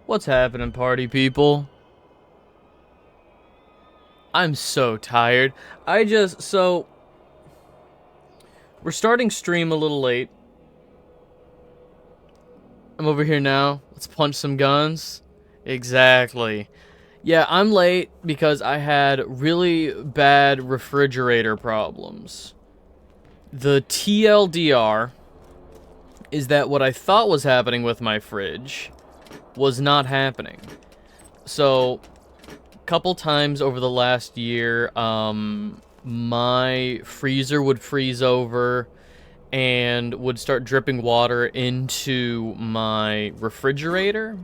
What's happening, party people? I'm so tired. We're starting stream a little late. I'm over here now. Let's punch some guns. Exactly. Yeah, I'm late because I had really bad refrigerator problems. The TLDR is that what I thought was happening with my fridge was not happening. So, couple times over the last year, my freezer would freeze over and would start dripping water into my refrigerator.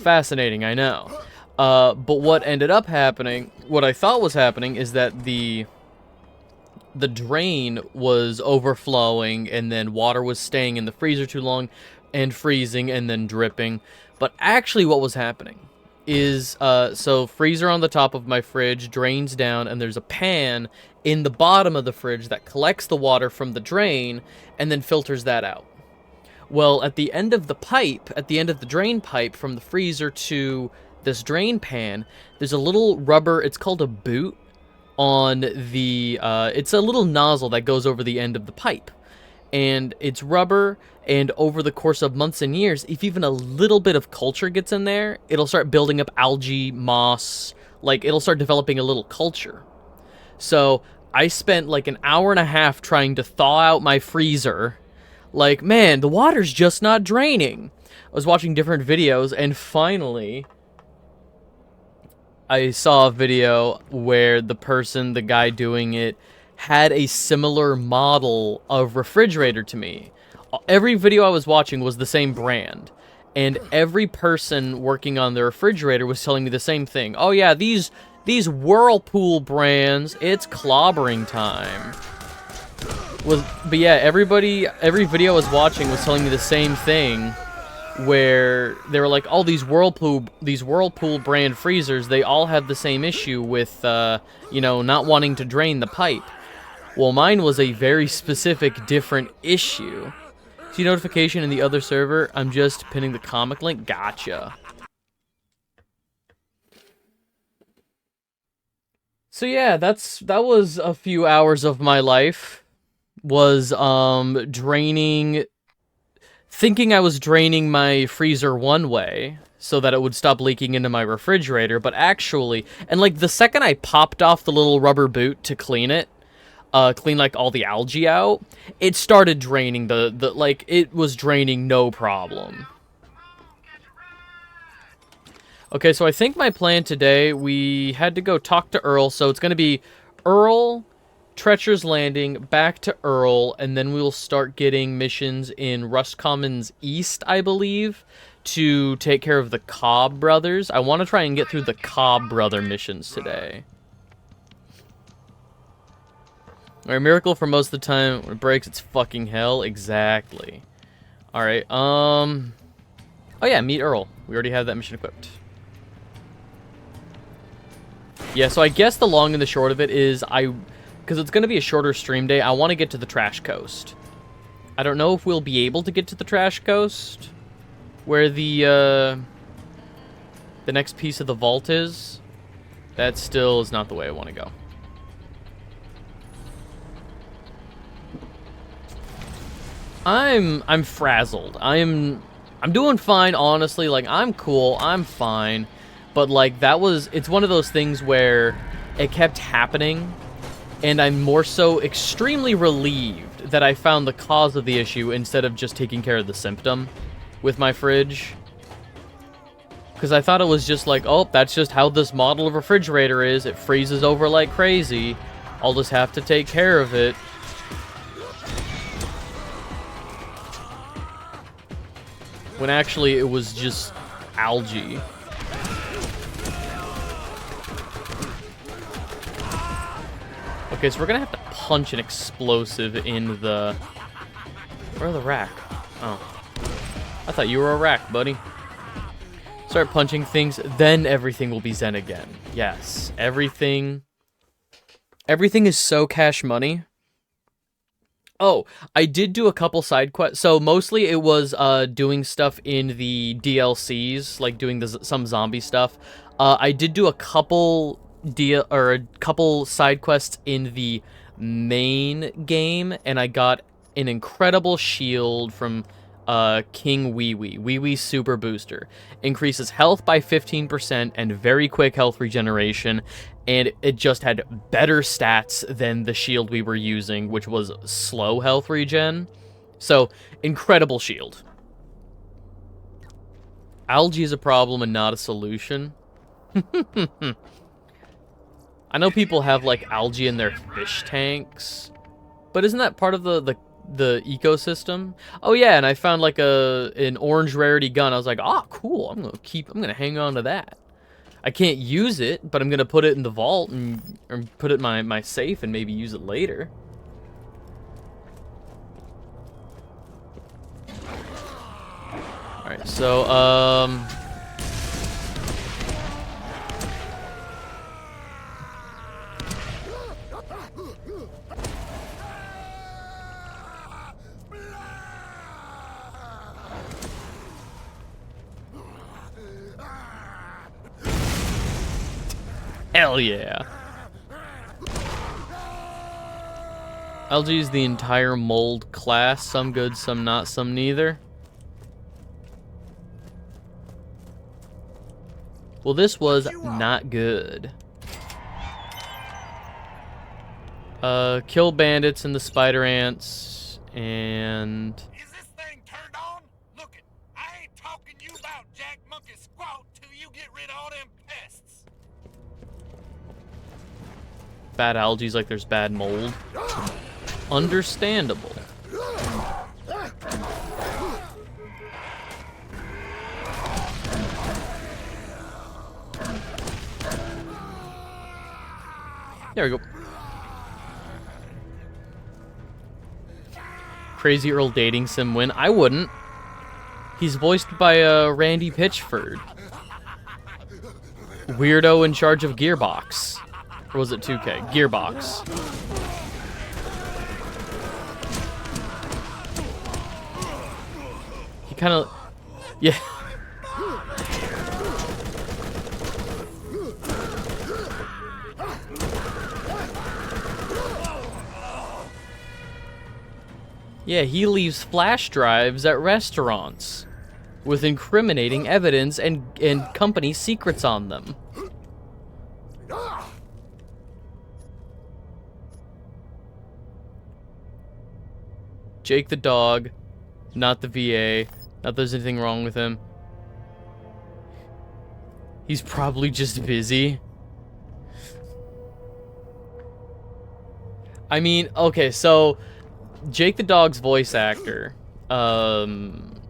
Fascinating, I know. But what ended up happening, what I thought was happening, is that the drain was overflowing and then water was staying in the freezer too long and freezing and then dripping. But actually what was happening is, so freezer on the top of my fridge drains down, and there's a pan in the bottom of the fridge that collects the water from the drain and then filters that out. Well, at the end of the pipe, at the end of the drain pipe from the freezer to this drain pan, there's a little rubber, it's called a boot, on the, it's a little nozzle that goes over the end of the pipe. And it's rubber, and over the course of months and years, if even a little bit of culture gets in there, it'll start building up algae, moss, like, it'll start developing a little culture. So, I spent like an hour and a half trying to thaw out my freezer. Like, man, the water's just not draining. I was watching different videos, and finally, I saw a video where the guy doing it, had a similar model of refrigerator to me. Every video I was watching was the same brand, and every person working on the refrigerator was telling me the same thing. Oh yeah, these Whirlpool brands, it's clobbering time. But yeah, every video I was watching was telling me the same thing, where they were like, oh, these Whirlpool brand freezers, they all have the same issue with, not wanting to drain the pipe. Well, mine was a very specific, different issue. See notification in the other server? I'm just pinning the comic link. Gotcha. So yeah, that was a few hours of my life. Was, thinking I was draining my freezer one way, so that it would stop leaking into my refrigerator, but actually, and like the second I popped off the little rubber boot to clean it, clean like all the algae out, it started draining like, it was draining no problem. Okay, so I think my plan today, we had to go talk to Earl, so it's gonna be Earl, Treacher's Landing, back to Earl, and then we'll start getting missions in Rust Commons East, I believe, to take care of the Cobb brothers. I want to try and get through the Cobb brother missions today. Alright, miracle for most of the time. When it breaks, it's fucking hell. Exactly. Alright, oh yeah, meet Earl. We already have that mission equipped. Yeah, so I guess the long and the short of it is, because it's going to be a shorter stream day, I want to get to the Trash Coast. I don't know if we'll be able to get to the Trash Coast, where the next piece of the vault is. That still is not the way I want to go. I'm frazzled. I'm doing fine, honestly. Like, I'm cool. I'm fine. But, like, it's one of those things where it kept happening, and I'm more so extremely relieved that I found the cause of the issue instead of just taking care of the symptom with my fridge. Because I thought it was just like, oh, that's just how this model of refrigerator is. It freezes over like crazy. I'll just have to take care of it. When actually it was just algae. Okay, so we're gonna have to punch an explosive in the... Where's the rack? Oh. I thought you were a rack, buddy. Start punching things, then everything will be zen again. Yes, everything is so cash money. Oh, I did do a couple side quests. So mostly it was doing stuff in the DLCs, like doing some zombie stuff. I did do a couple a couple side quests in the main game, and I got an incredible shield from King Wee Wee. Wee Wee Super Booster. Increases health by 15% and very quick health regeneration, and it just had better stats than the shield we were using, which was slow health regen. So, incredible shield. Algae is a problem and not a solution. I know people have, like, algae in their fish tanks, but isn't that part of the ecosystem? Oh yeah, and I found like an orange rarity gun. I was like, oh cool, I'm gonna hang on to that. I can't use it, but I'm gonna put it in the vault or put it in my safe and maybe use it later. Alright, so hell yeah. Algae is the entire mold class. Some good, some not, some neither. Well, this was not good. Kill bandits and the spider ants, and... Is this thing turned on? Look it, I ain't talking you about Jack Monkey squat till you get rid of all them pests. Bad algae's like there's bad mold. Understandable. There we go. Crazy Earl dating sim win. I wouldn't. He's voiced by Randy Pitchford. Weirdo in charge of Gearbox. Or was it 2K? Gearbox. He kind of... Yeah. Yeah, he leaves flash drives at restaurants with incriminating evidence and company secrets on them. Jake the dog, not the VA. Not that there's anything wrong with him. He's probably just busy. I mean, okay, so Jake the dog's voice actor, John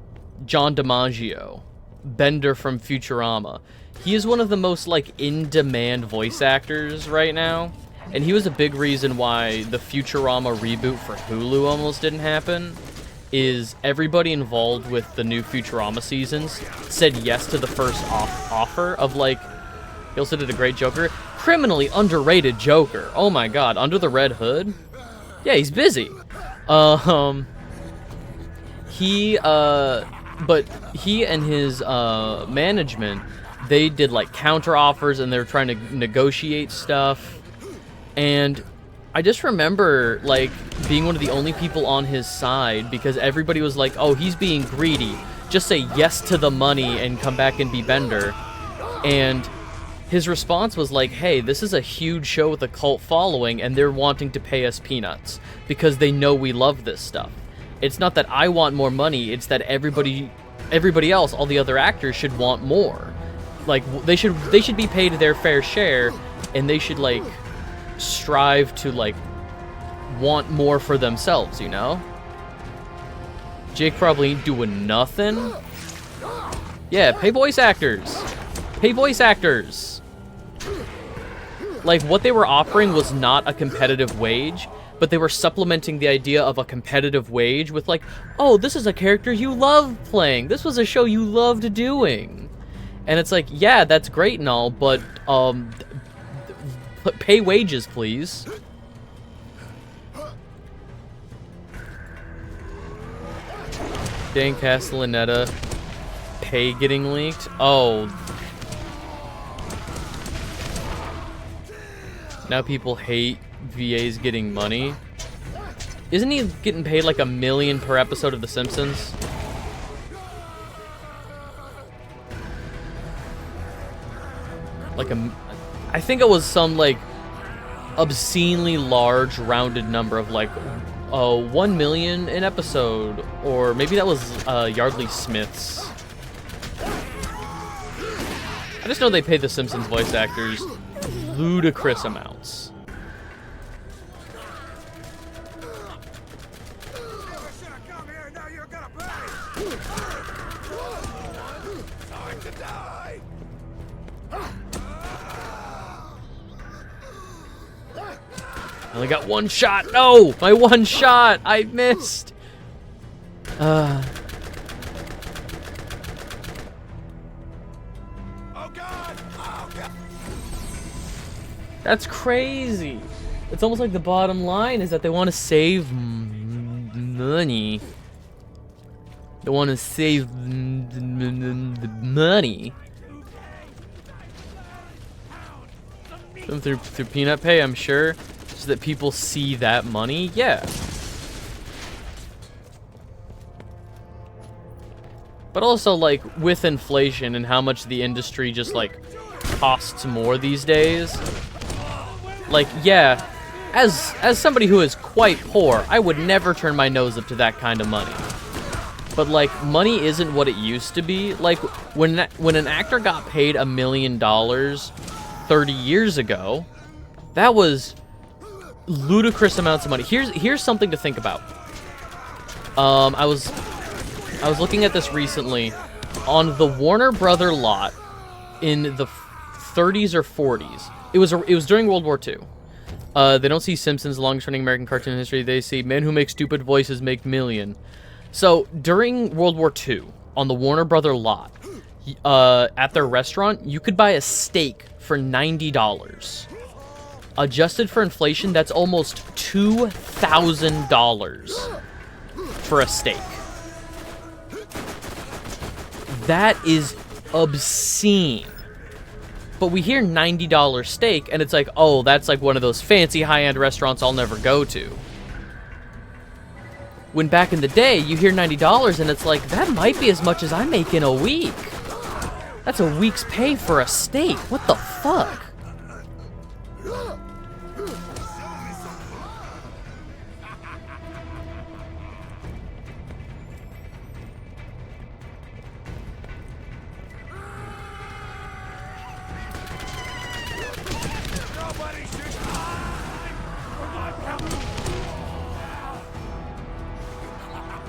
DiMaggio, Bender from Futurama. He is one of the most, like, in-demand voice actors right now. And he was a big reason why the Futurama reboot for Hulu almost didn't happen. Is everybody involved with the new Futurama seasons said yes to the first offer of, like, he also did a great Joker. Criminally underrated Joker. Oh my god, Under the Red Hood? Yeah, he's busy. But he and his management, they did like counter offers and they were trying to negotiate stuff. And I just remember like being one of the only people on his side because everybody was like, "Oh, he's being greedy. Just say yes to the money and come back and be Bender." And his response was like, "Hey, this is a huge show with a cult following and they're wanting to pay us peanuts because they know we love this stuff. It's not that I want more money, it's that everybody else, all the other actors should want more. Like they should be paid their fair share and they should like strive to like want more for themselves, you know?" Jake probably ain't doing nothing. Yeah, pay voice actors. Pay voice actors. Like, what they were offering was not a competitive wage, but they were supplementing the idea of a competitive wage with like, "Oh, this is a character you love playing. This was a show you loved doing." And it's like, yeah, that's great and all, but pay wages, please. Dan Castellaneta pay getting leaked? Oh. Now people hate VAs getting money. Isn't he getting paid like $1 million per episode of The Simpsons? Like I think it was some like obscenely large rounded number of like 1 million an episode, or maybe that was Yardley Smith's. I just know they paid The Simpsons voice actors ludicrous amounts. I only got one shot. No, my one shot. I missed. Oh God! Oh God! That's crazy. It's almost like the bottom line is that they want to save money. They want to save the money. Through peanut pay, I'm sure. So that people see that money, yeah. But also, like, with inflation and how much the industry just, like, costs more these days. Like, yeah, as somebody who is quite poor, I would never turn my nose up to that kind of money. But, like, money isn't what it used to be. Like, when an actor got paid $1 million 30 years ago, that was ludicrous amounts of money. Here's something to think about. I was looking at this recently on the Warner Brother lot in the 30s or 40s. It was during World War II. They don't see Simpsons, the longest-running American cartoon in history. They see men who make stupid voices make million. So during World War II, on the Warner Brother lot, at their restaurant, you could buy a steak for $90. Adjusted for inflation, that's almost $2,000 for a steak. That is obscene. But we hear $90 steak, and it's like, oh, that's like one of those fancy high-end restaurants I'll never go to. When back in the day, you hear $90, and it's like, that might be as much as I make in a week. That's a week's pay for a steak. What the fuck?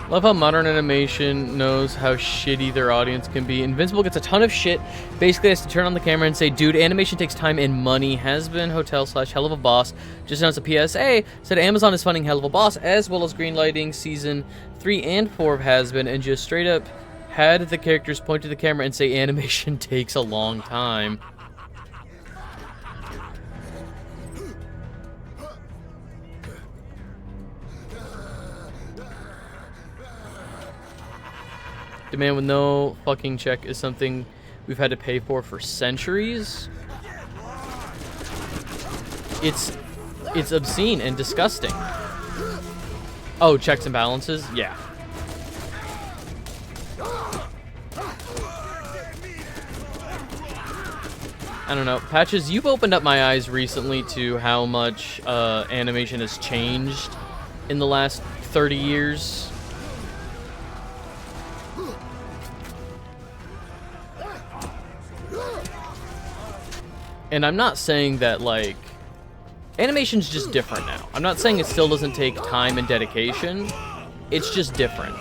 Love how modern animation knows how shitty their audience can be. Invincible gets a ton of shit. Basically has to turn on the camera and say, dude, animation takes time and money. Has been Hotel / Hell of a Boss just announced a PSA. Said Amazon is funding Hell of a Boss as well as greenlighting season 3 and 4 of Has Been, and just straight up had the characters point to the camera and say animation takes a long time. Demand with no fucking check is something we've had to pay for centuries. It's obscene and disgusting. Oh, checks and balances? Yeah. I don't know. Patches, you've opened up my eyes recently to how much animation has changed in the last 30 years. And I'm not saying that, like, animation's just different now. I'm not saying it still doesn't take time and dedication. It's just different.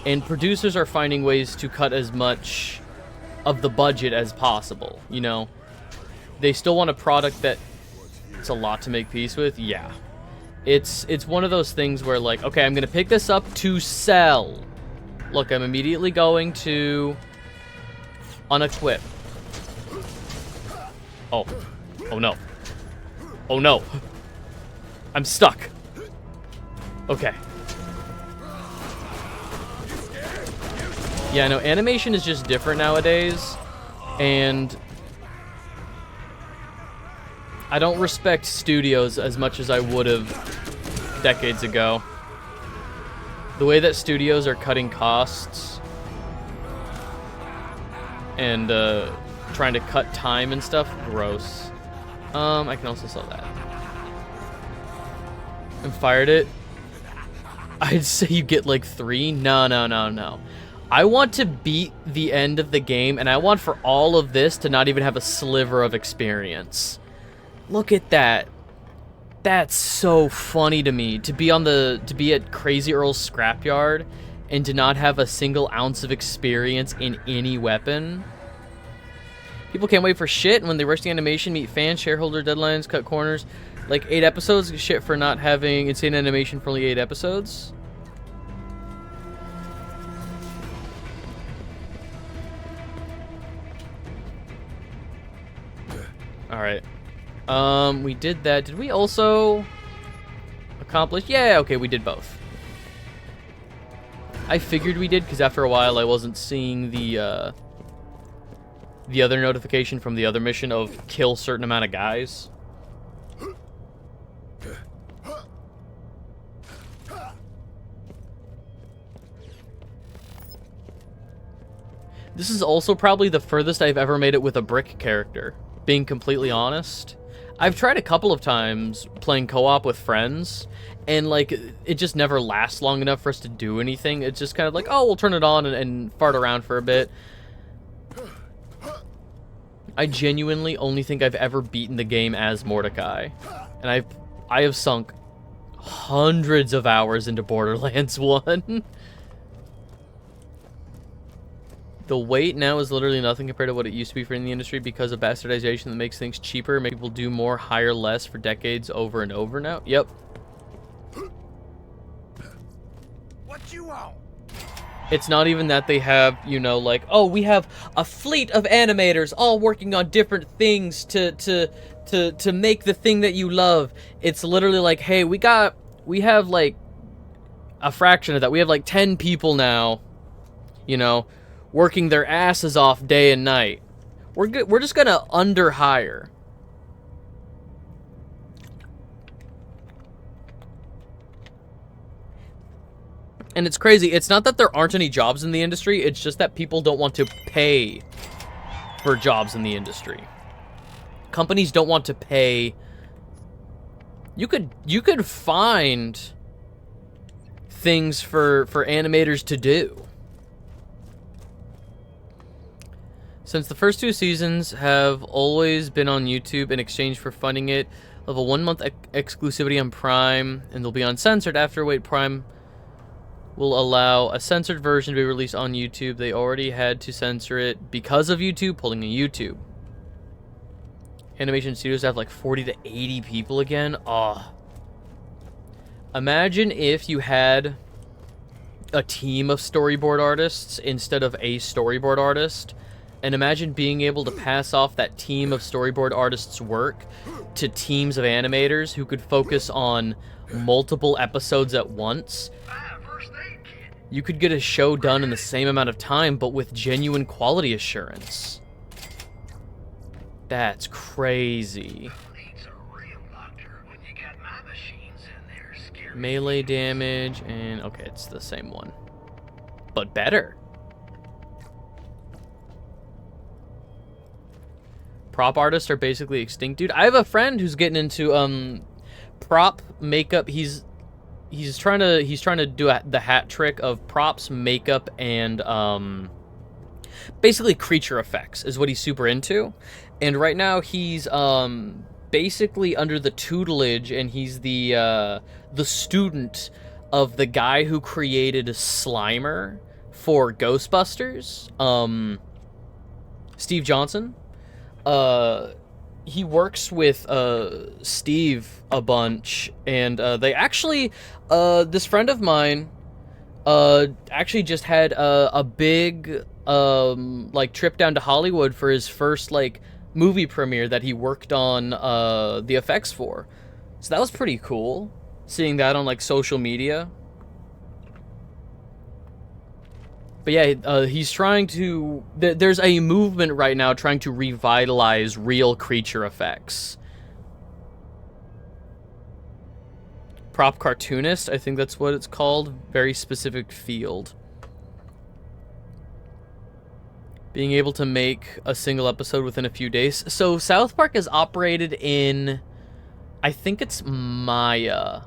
And producers are finding ways to cut as much of the budget as possible, you know? They still want a product that it's a lot to make peace with. Yeah. It's one of those things where, like, okay, I'm going to pick this up to sell. Look, I'm immediately going to unequip. Oh. Oh no. Oh no. I'm stuck. Okay. Yeah, no, animation is just different nowadays, and I don't respect studios as much as I would have decades ago. The way that studios are cutting costs and trying to cut time and stuff, gross. I can also sell that. And fired it. I'd say you get like 3. No. I want to beat the end of the game, and I want for all of this to not even have a sliver of experience. Look at that. That's so funny to me, to be at Crazy Earl's scrapyard and to not have a single ounce of experience in any weapon. People can't wait for shit, and when they rush the animation, meet fans, shareholder deadlines, cut corners. Like 8 episodes? Shit for not having insane animation for only 8 episodes? Alright. We did that. Did we also accomplish? Yeah, okay, we did both. I figured we did, because after a while I wasn't seeing the other notification from the other mission of kill certain amount of guys. This is also probably the furthest I've ever made it with a brick character, being completely honest. I've tried a couple of times playing co-op with friends, and like it just never lasts long enough for us to do anything. It's just kind of like, oh, we'll turn it on and fart around for a bit. I genuinely only think I've ever beaten the game as Mordecai, and I have sunk hundreds of hours into Borderlands 1. The wait now is literally nothing compared to what it used to be for in the industry because of bastardization that makes things cheaper, make people do more, hire less for decades over and over now. Yep. What you want? It's not even that they have, you know, like, oh, we have a fleet of animators all working on different things to make the thing that you love. It's literally like, hey, we have like a fraction of that. We have like 10 people now, you know, working their asses off day and night. We're just gonna under-hire. And it's crazy. It's not that there aren't any jobs in the industry. It's just that people don't want to pay for jobs in the industry. Companies don't want to pay. You could find things for animators to do. Since the first 2 seasons have always been on YouTube in exchange for funding it, they'll have a 1-month exclusivity on Prime, and they'll be uncensored after. Wait, Prime will allow a censored version to be released on YouTube. They already had to censor it because of YouTube pulling a YouTube. Animation studios have like 40 to 80 people again. Oh. Imagine if you had a team of storyboard artists instead of a storyboard artist. And imagine being able to pass off that team of storyboard artists' work to teams of animators who could focus on multiple episodes at once. You could get a show done in the same amount of time, but with genuine quality assurance. That's crazy. Melee damage, and okay, it's the same one. But better. Prop artists are basically extinct, dude. I have a friend who's getting into prop makeup. He's trying to do the hat trick of props, makeup, and basically creature effects is what he's super into. And right now he's basically under the tutelage, and he's the student of the guy who created Slimer for Ghostbusters, Steve Johnson. He works with Steve a bunch, and they actually, this friend of mine actually just had a big like trip down to Hollywood for his first like movie premiere that he worked on the effects for. So that was pretty cool, seeing that on like social media. But yeah, he's trying to... There's a movement right now trying to revitalize real creature effects. Prop cartoonist, I think that's what it's called. Very specific field. Being able to make a single episode within a few days. So South Park is operated in... I think it's Maya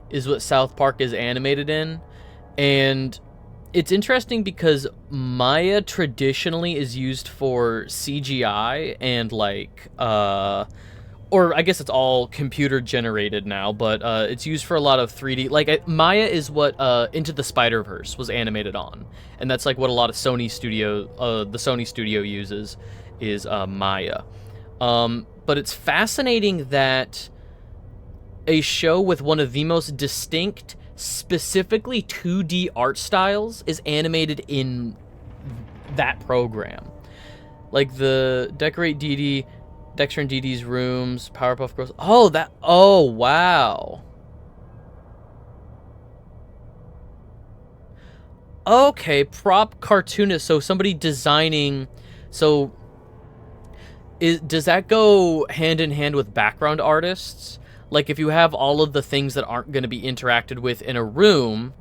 is what South Park is animated in. And it's interesting because Maya traditionally is used for CGI and like, or I guess it's all computer generated now, but it's used for a lot of 3D. Like Maya is what Into the Spider-Verse was animated on, and that's like what a lot of Sony studio, the Sony studio uses, is Maya. But it's fascinating that a show with one of the most distinct, specifically 2D art styles is animated in that program. Like the decorate Dexter and Dee Dee's rooms, Powerpuff Girls. Oh, wow. Okay, prop cartoonist. So somebody designing. So does that go hand in hand with background artists? Like if you have all of the things that aren't going to be interacted with in a room,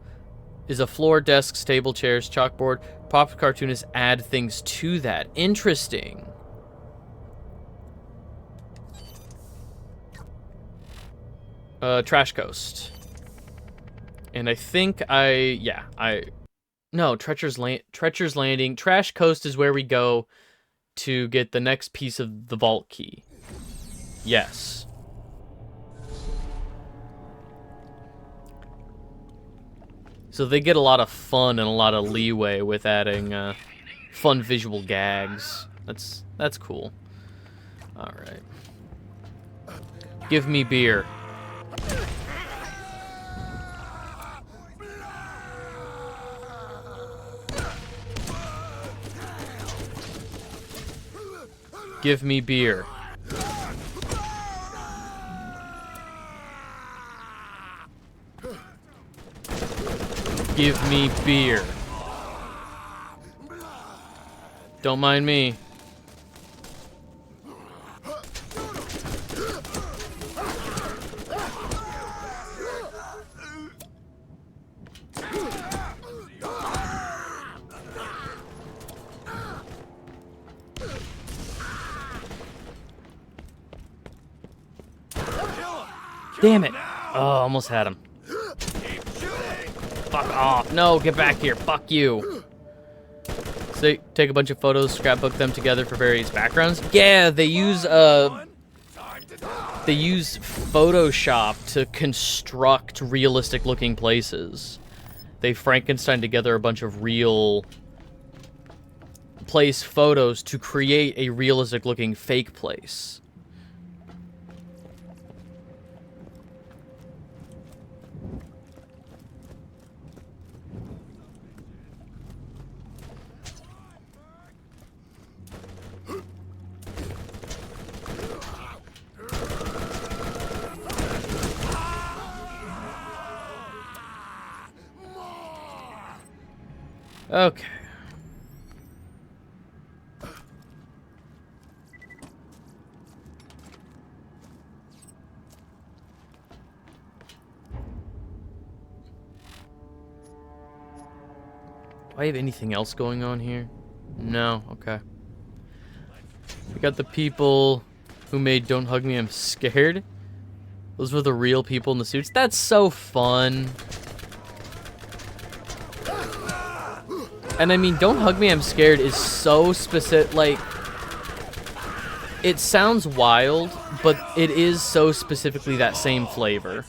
is a floor, desks, table, chairs, chalkboard. Prop cartoonists add things to that. Interesting. Trash Coast. And I think no, Treacher's Landing. Trash Coast is where we go to get the next piece of the vault key. Yes. So they get a lot of fun and a lot of leeway with adding fun visual gags. That's cool. All right. Give me beer. Give me beer. Give me beer. Don't mind me. Damn it. Oh, almost had him. Fuck off. No, get back here. Fuck you. So take a bunch of photos, scrapbook them together for various backgrounds. Yeah, they use Photoshop to construct realistic looking places. They Frankenstein together a bunch of real place photos to create a realistic looking fake place. Okay. Do I have anything else going on here? No, okay. We got the people who made Don't Hug Me, I'm Scared. Those were the real people in the suits. That's so fun. And I mean, Don't Hug Me, I'm Scared is so specific, like, it sounds wild, but it is so specifically that same flavor.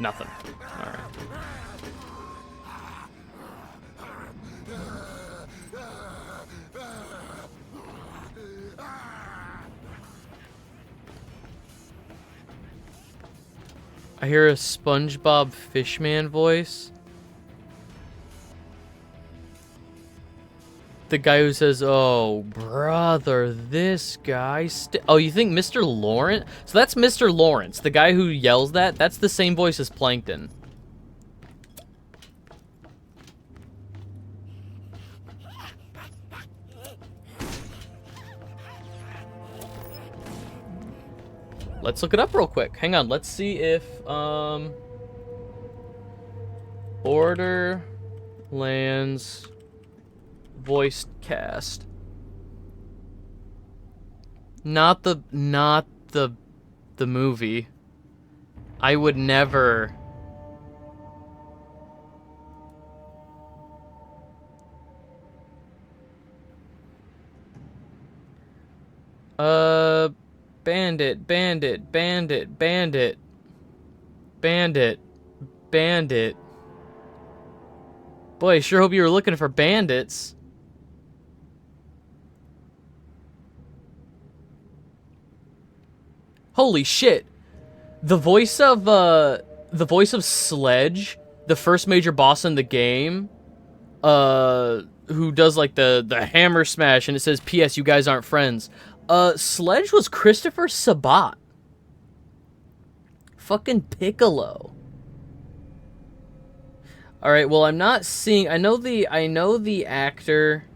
Nothing. All right. I hear a SpongeBob Fishman voice. The guy who says, "Oh, brother, this guy oh, you think Mr. Lawrence?" So that's Mr. Lawrence. The guy who yells that, that's the same voice as Plankton. Let's look it up real quick. Hang on, let's see if, Borderlands voice cast. Not the movie. I would never. Bandit, bandit, bandit, bandit. Bandit. Bandit. Boy, I sure hope you were looking for bandits. Holy shit. The voice of Sledge, the first major boss in the game, who does like the hammer smash and it says, "P.S. You guys aren't friends." Sledge was Christopher Sabat. Fucking Piccolo. All right, well, I'm not seeing. I know the actor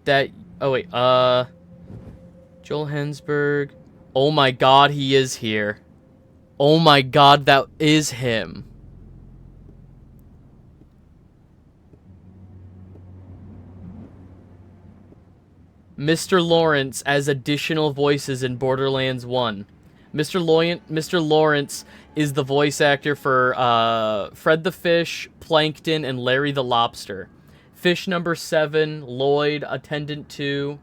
that. Oh wait, Joel Hensberg. Oh my God, he is here. Oh my God, that is him. Mr. Lawrence as additional voices in Borderlands 1. Mr. Lawrence is the voice actor for Fred the Fish, Plankton, and Larry the Lobster. Fish number 7, Lloyd, Attendant 2.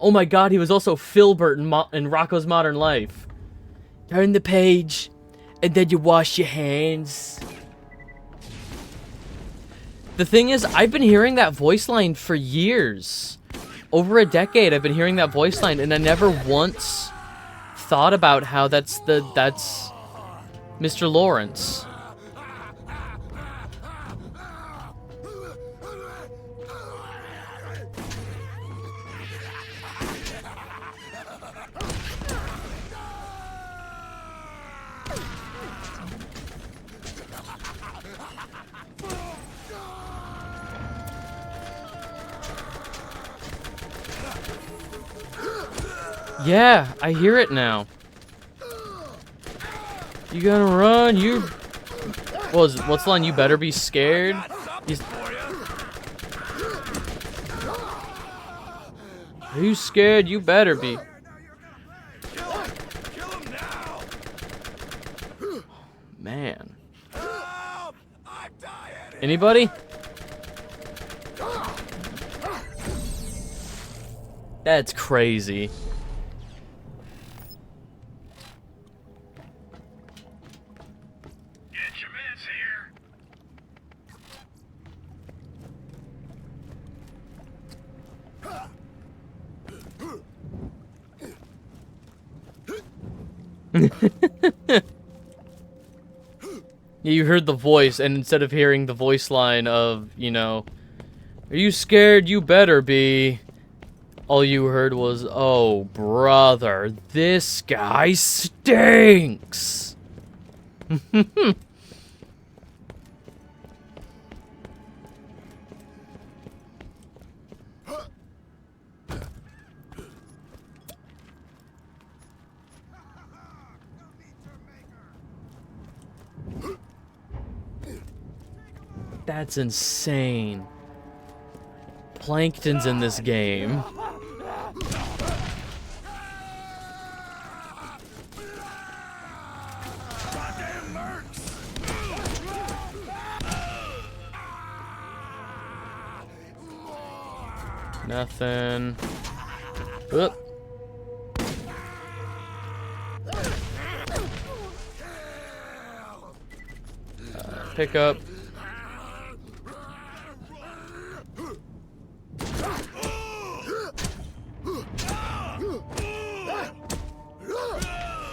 Oh my God, he was also Filbert in Rocko's Modern Life. Turn the page, and then you wash your hands. The thing is, I've been hearing that voice line for years. Over a decade, I've been hearing that voice line, and I never once thought about how that's Mr. Lawrence. Yeah, I hear it now. You gonna run? You. What's the line? You better be scared. Are you scared? You better be. Man. Anybody? That's crazy. You heard the voice, and instead of hearing the voice line of, you know, "Are you scared? You better be," all you heard was, "Oh, brother, this guy stinks." That's insane. Plankton's in this game. Nothing. Oop. Pick up.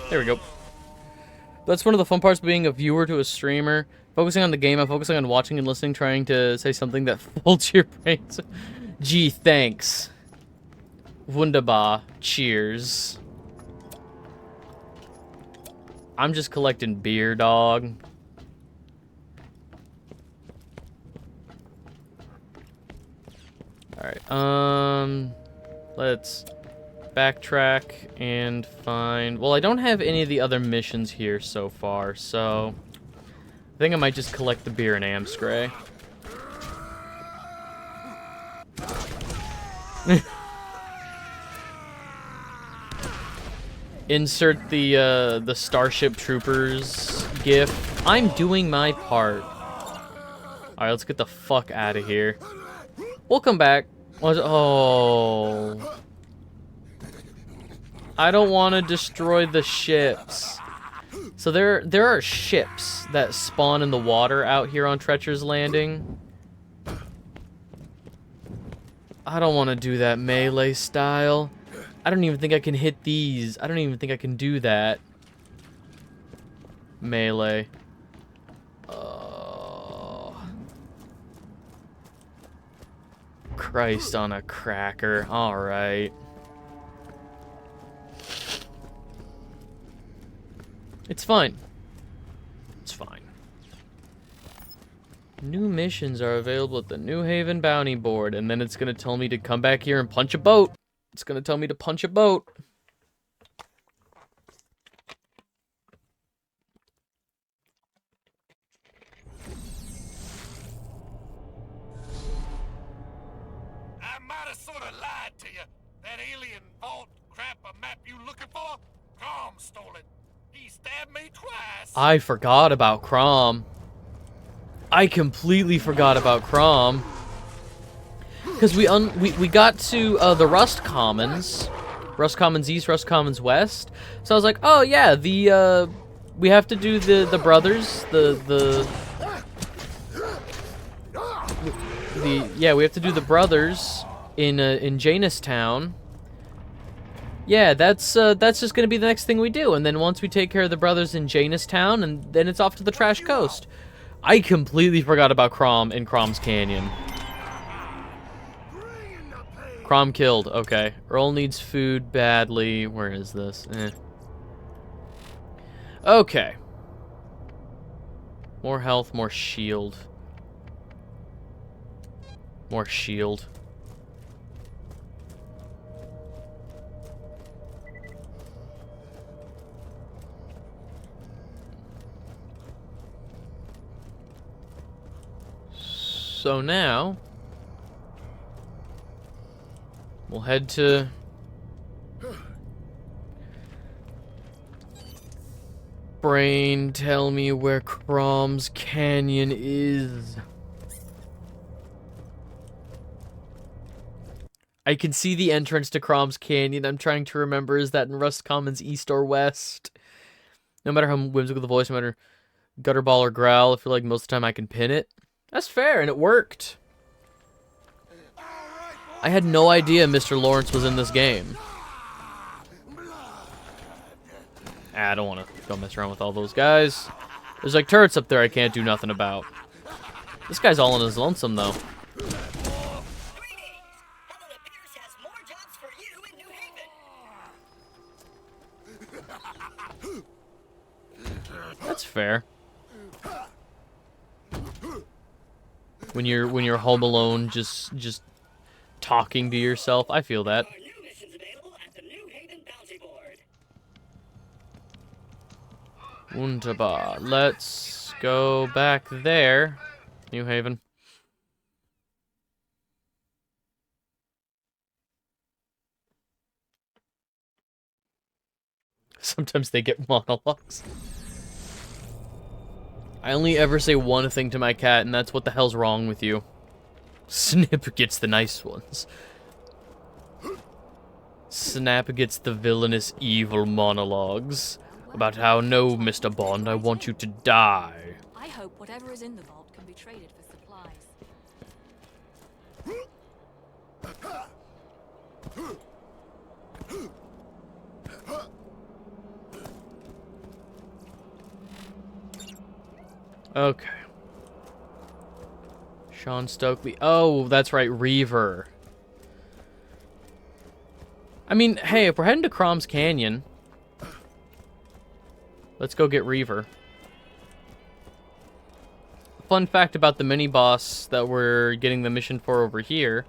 There we go. That's one of the fun parts of being a viewer to a streamer. Focusing on the game, I'm focusing on watching and listening, trying to say something that folds your brains. Gee, thanks. Wunderbar. Cheers. I'm just collecting beer, dog. Alright, let's backtrack and find... Well, I don't have any of the other missions here so far, so... I think I might just collect the beer in Amscray. Insert the Starship Troopers gif. I'm doing my part. Alright, let's get the fuck out of here. We'll come back. Oh. I don't want to destroy the ships. So there are ships that spawn in the water out here on Treacher's Landing. I don't want to do that melee style. I don't even think I can hit these. I don't even think I can do that. Melee. Christ on a cracker. Alright. It's fine. It's fine. New missions are available at the New Haven Bounty Board, and then it's gonna tell me to come back here and punch a boat. It's gonna tell me to punch a boat. I might have sort of lied to you. That alien vault crap a map you looking for? Krom stole it. He stabbed me twice. I forgot about Krom. I completely forgot about Krom. Because we got to the Rust Commons. Rust Commons East, Rust Commons West. So I was like, oh yeah, we have to do the brothers, yeah, we have to do the brothers in Janestown. Yeah, that's just gonna be the next thing we do, and then once we take care of the brothers in Janestown, and then it's off to the Trash Coast. I completely forgot about Krom in Krom's Canyon. Krom killed. Okay. Earl needs food badly. Where is this? Okay. More health, more shield. More shield. So now, we'll head to... Brain, tell me where Krom's Canyon is. I can see the entrance to Krom's Canyon. I'm trying to remember, is that in Rust Commons East or West? No matter how whimsical the voice, no matter gutterball or growl, I feel like most of the time I can pin it. That's fair, and it worked. I had no idea Mr. Lawrence was in this game. I don't want to go mess around with all those guys. There's like turrets up there I can't do nothing about. This guy's all on his lonesome, though. That's fair. When you're home alone, just talking to yourself, I feel that. Wunderbar. Let's go back there. New Haven. Sometimes they get monologues. I only ever say one thing to my cat, and that's what the hell's wrong with you. Snip gets the nice ones. Snap gets the villainous, evil monologues about how, no, Mr. Bond, I want you to die. I hope whatever is in the vault can be traded for supplies. Okay. Sean Stokely. Oh, that's right, Reaver. I mean, hey, if we're heading to Krom's Canyon, let's go get Reaver. Fun fact about the mini-boss that we're getting the mission for over here,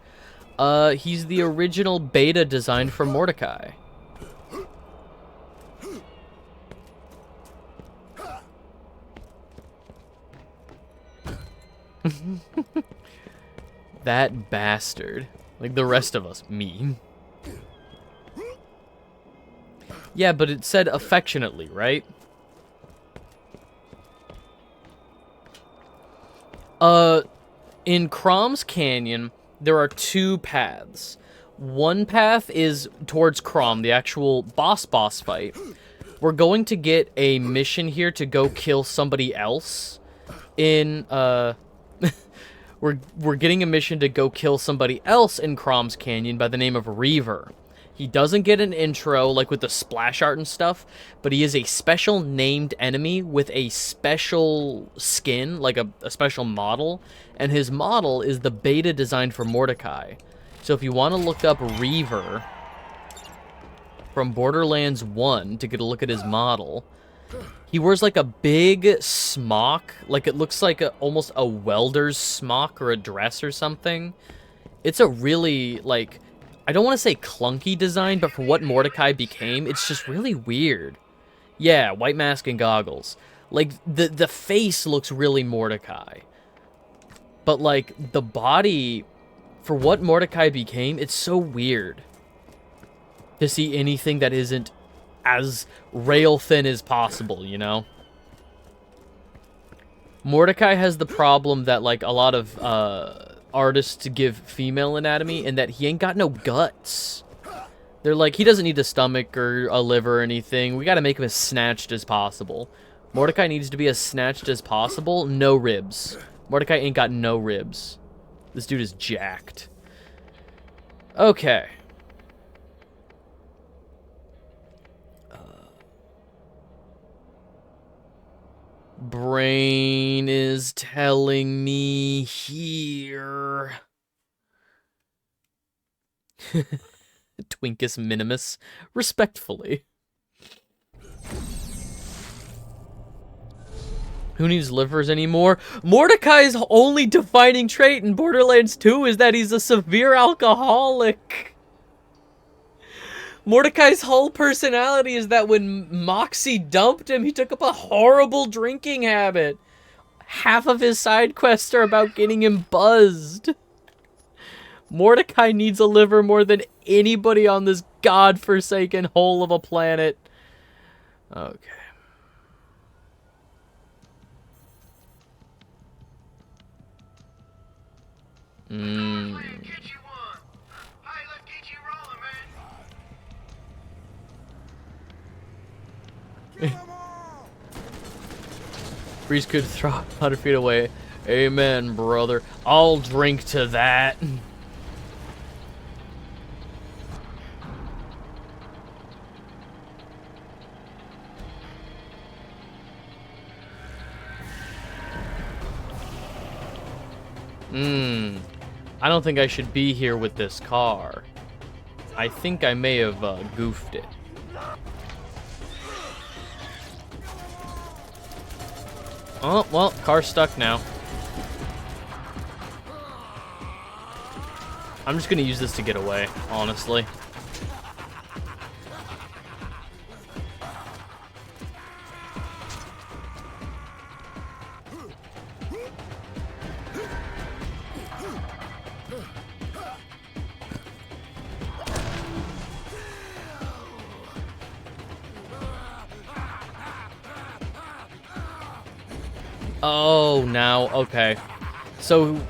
he's the original beta designed for Mordecai. That bastard. Like the rest of us. Me. Yeah, but it said affectionately, right? In Krom's Canyon, there are two paths. One path is towards Krom, the actual boss fight. We're going to get a mission here to go kill somebody else in, we're getting a mission to go kill somebody else in Krom's Canyon by the name of Reaver. He doesn't get an intro, like with the splash art and stuff, but he is a special named enemy with a special skin, like a special model, and his model is the beta designed for Mordecai. So if you want to look up Reaver from Borderlands 1 to get a look at his model, he wears like a big smock, like it looks like almost a welder's smock or a dress or something. It's a really, like, I don't want to say clunky design, but for what Mordecai became, it's just really weird. Yeah, white mask and goggles. Like, the face looks really Mordecai. But, like, the body, for what Mordecai became, it's so weird to see anything that isn't as rail thin as possible, you know? Mordecai has the problem that, like, a lot of, artists give female anatomy, and that he ain't got no guts. They're like, he doesn't need a stomach or a liver or anything. We gotta make him as snatched as possible. Mordecai needs to be as snatched as possible. No ribs. Mordecai ain't got no ribs. This dude is jacked. Okay. Brain is telling me here. Twinkus Minimus, respectfully. Who needs livers anymore? Mordecai's only defining trait in Borderlands 2 is that he's a severe alcoholic. Mordecai's whole personality is that when Moxie dumped him, he took up a horrible drinking habit. Half of his side quests are about getting him buzzed. Mordecai needs a liver more than anybody on this godforsaken hole of a planet. Okay. Breeze could throw 100 feet away. Amen, brother. I'll drink to that. I don't think I should be here with this car. I think I may have goofed it. Oh, well, car's stuck now. I'm just gonna use this to get away, honestly. Oh, now, okay. So,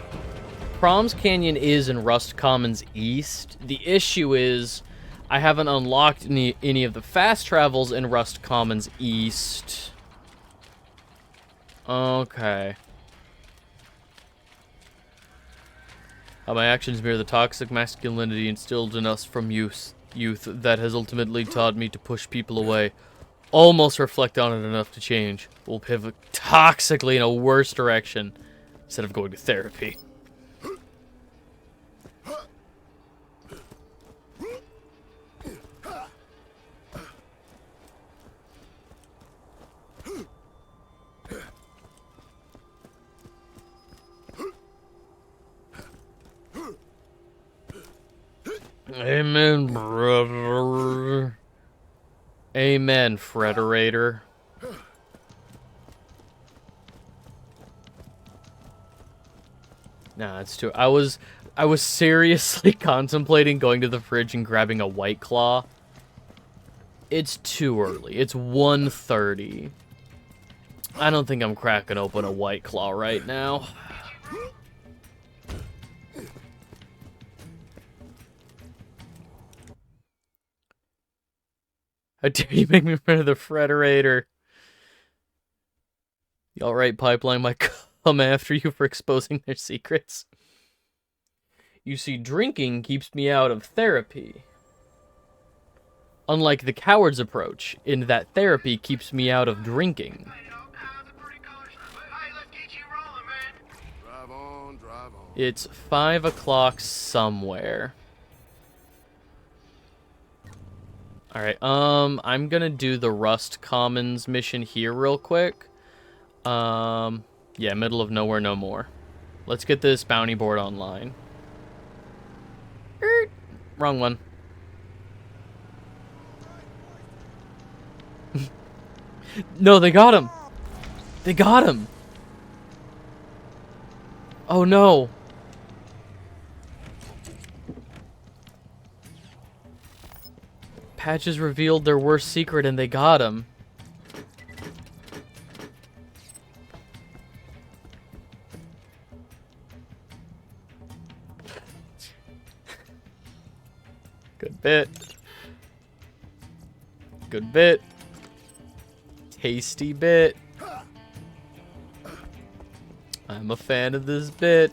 Krom's Canyon is in Rust Commons East. The issue is, I haven't unlocked any of the fast travels in Rust Commons East. Okay. How my actions mirror the toxic masculinity instilled in us from youth that has ultimately taught me to push people away. almost reflect on it enough to change, will pivot toxically in a worse direction instead of going to therapy. Amen, brother. Amen, Frederator. Nah, it's too... I was seriously contemplating going to the fridge and grabbing a White Claw. It's too early. It's 1:30. I don't think I'm cracking open a White Claw right now. How dare you make me friend of the Frederator? The alt-right pipeline might come after you for exposing their secrets. You see, drinking keeps me out of therapy. Unlike the coward's approach, in that therapy keeps me out of drinking. It's 5 o'clock somewhere. Alright, I'm gonna do the Rust Commons mission here real quick. Yeah, middle of nowhere no more. Let's get this bounty board online. Wrong one. No, they got him! They got him! Oh no! Patches revealed their worst secret and they got him. Good bit. Good bit. Tasty bit. I'm a fan of this bit.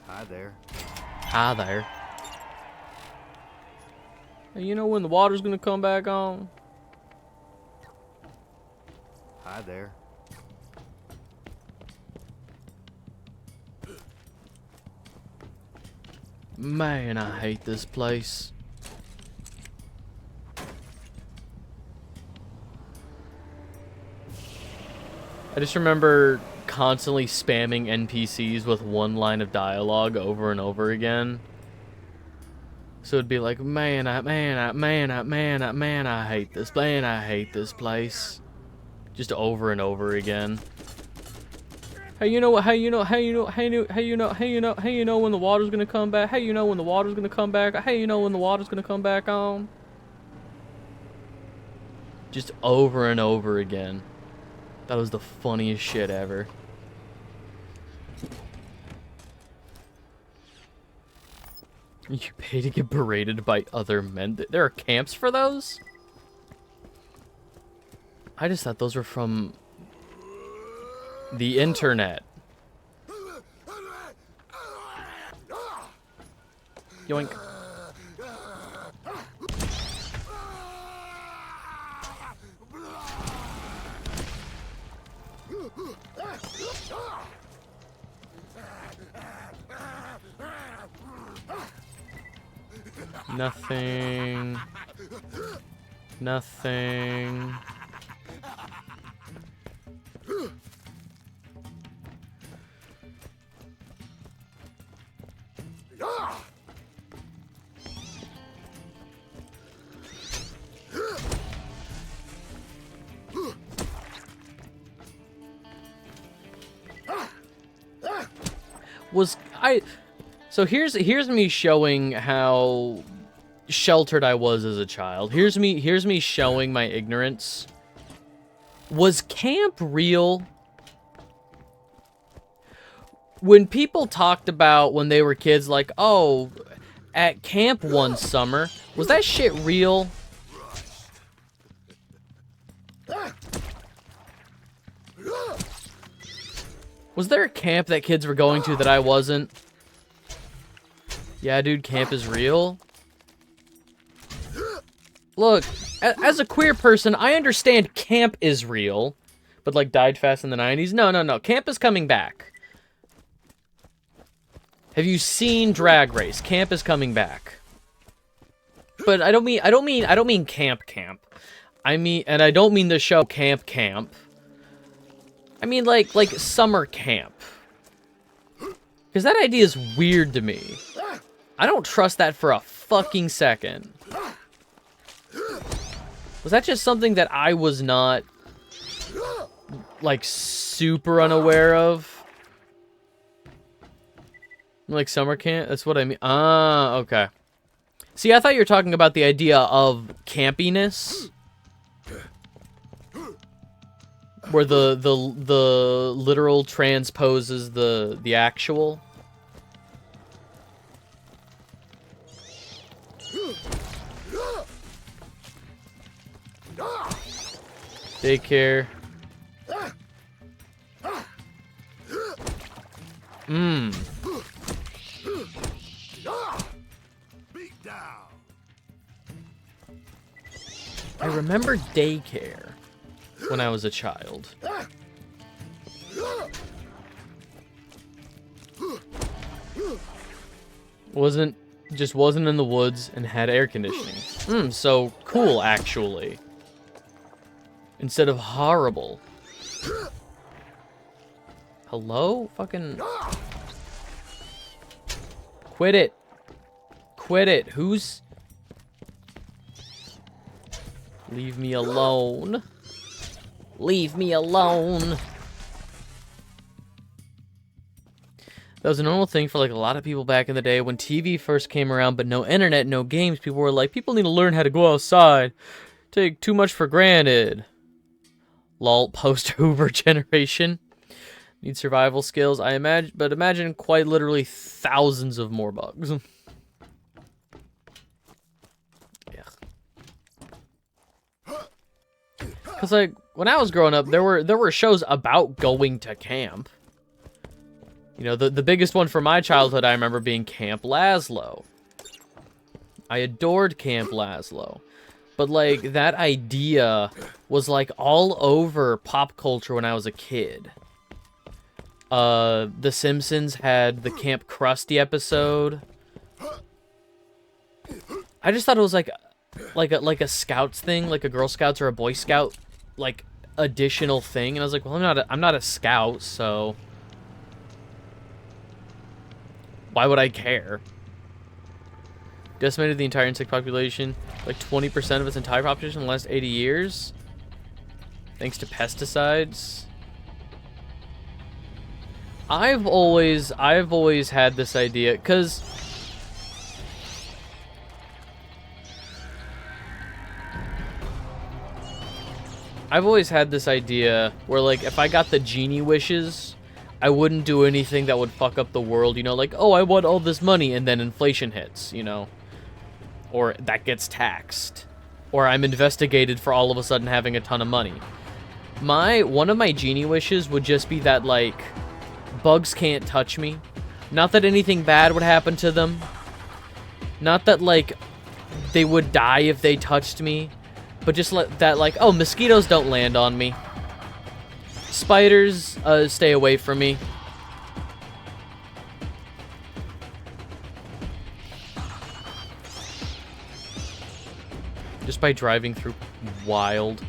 Hi there. Hi there. Hey, you know when the water's gonna come back on? Hi there. Man, I hate this place. I just remember constantly spamming NPCs with one line of dialogue over and over again. So it'd be like, man, I hate this. Man, I hate this place. Just over and over again. Hey, you know what? Hey, you know when the water's gonna come back? Hey, you know when the water's gonna come back? Hey, you know when the water's gonna come back on? Just over and over again. That was the funniest shit ever. You pay to get berated by other men. There are camps for those? I just thought those were from the internet. Yoink. Nothing. Nothing. So here's me showing how sheltered I was as a child. Here's me showing my ignorance. Was camp real? When people talked about when they were kids, like, oh, at camp one summer, was that shit real? Was there a camp that kids were going to that I wasn't? Yeah, dude, camp is real. Look, as a queer person, I understand camp is real, but like died fast in the 90s. No. Camp is coming back. Have you seen Drag Race? Camp is coming back. But I don't mean camp. I mean, and I don't mean the show Camp. I mean like summer camp. Because that idea is weird to me. I don't trust that for a fucking second. Was that just something that I was not, like, super unaware of? Like summer camp? That's what I mean. Ah, okay. See, I thought you were talking about the idea of campiness. Where the literal transposes the actual. Daycare. I remember daycare when I was a child. Just wasn't in the woods and had air conditioning. So cool, actually. Instead of horrible. Hello? Fucking... Quit it. Quit it. Who's... Leave me alone. Leave me alone. That was a normal thing for like a lot of people back in the day when TV first came around, but no internet, no games. People were like, people need to learn how to go outside. Take too much for granted. Lol, post-Uber generation. Need survival skills, I imagine, but imagine quite literally thousands of more bugs. Yeah. Cause like when I was growing up, there were shows about going to camp. You know, the biggest one for my childhood I remember being Camp Laszlo. I adored Camp Laszlo. But like that idea was like all over pop culture when I was a kid. The Simpsons had the Camp Krusty episode. I just thought it was like a Scouts thing, like a Girl Scouts or a Boy Scout like additional thing, and I was like, well, I'm not a Scout, so why would I care? Decimated the entire insect population, like 20% of its entire population in the last 80 years, thanks to pesticides. I've always had this idea, because I've always had this idea where, like, if I got the genie wishes, I wouldn't do anything that would fuck up the world, you know, like, oh, I want all this money, and then inflation hits, you know, or that gets taxed, or I'm investigated for all of a sudden having a ton of money. One of my genie wishes would just be that, like, bugs can't touch me. Not that anything bad would happen to them. Not that, like, they would die if they touched me. But just that, like, oh, mosquitoes don't land on me. Spiders, stay away from me. Just by driving through wild.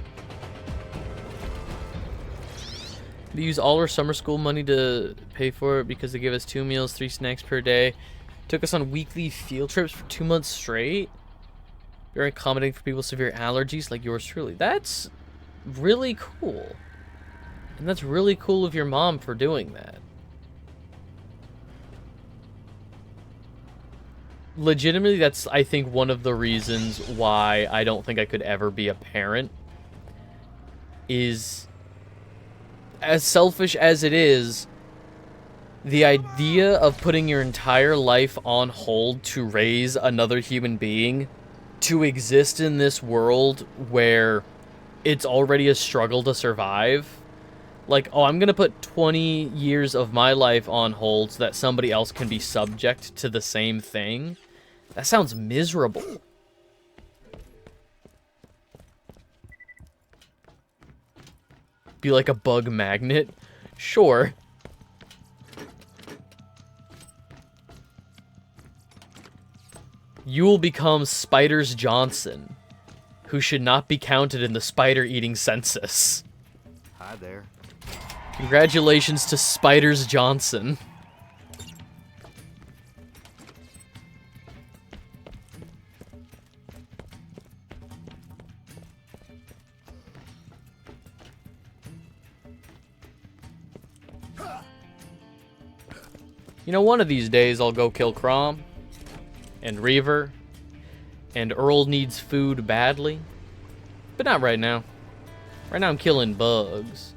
We use all our summer school money to pay for it because they give us 2 meals, 3 snacks per day. Took us on weekly field trips for 2 months straight. Very accommodating for people with severe allergies like yours truly. That's really cool. And that's really cool of your mom for doing that. Legitimately, that's, I think, one of the reasons why I don't think I could ever be a parent. Is, as selfish as it is, the idea of putting your entire life on hold to raise another human being to exist in this world where it's already a struggle to survive, Like, oh, I'm gonna put 20 years of my life on hold so that somebody else can be subject to the same thing. That sounds miserable. Be like a bug magnet? Sure. You will become Spiders Johnson, who should not be counted in the spider-eating census. Hi there. Congratulations to Spiders Johnson. You know, one of these days I'll go kill Krom and Reaver, and Earl needs food badly. But not right now. Right now I'm killing bugs.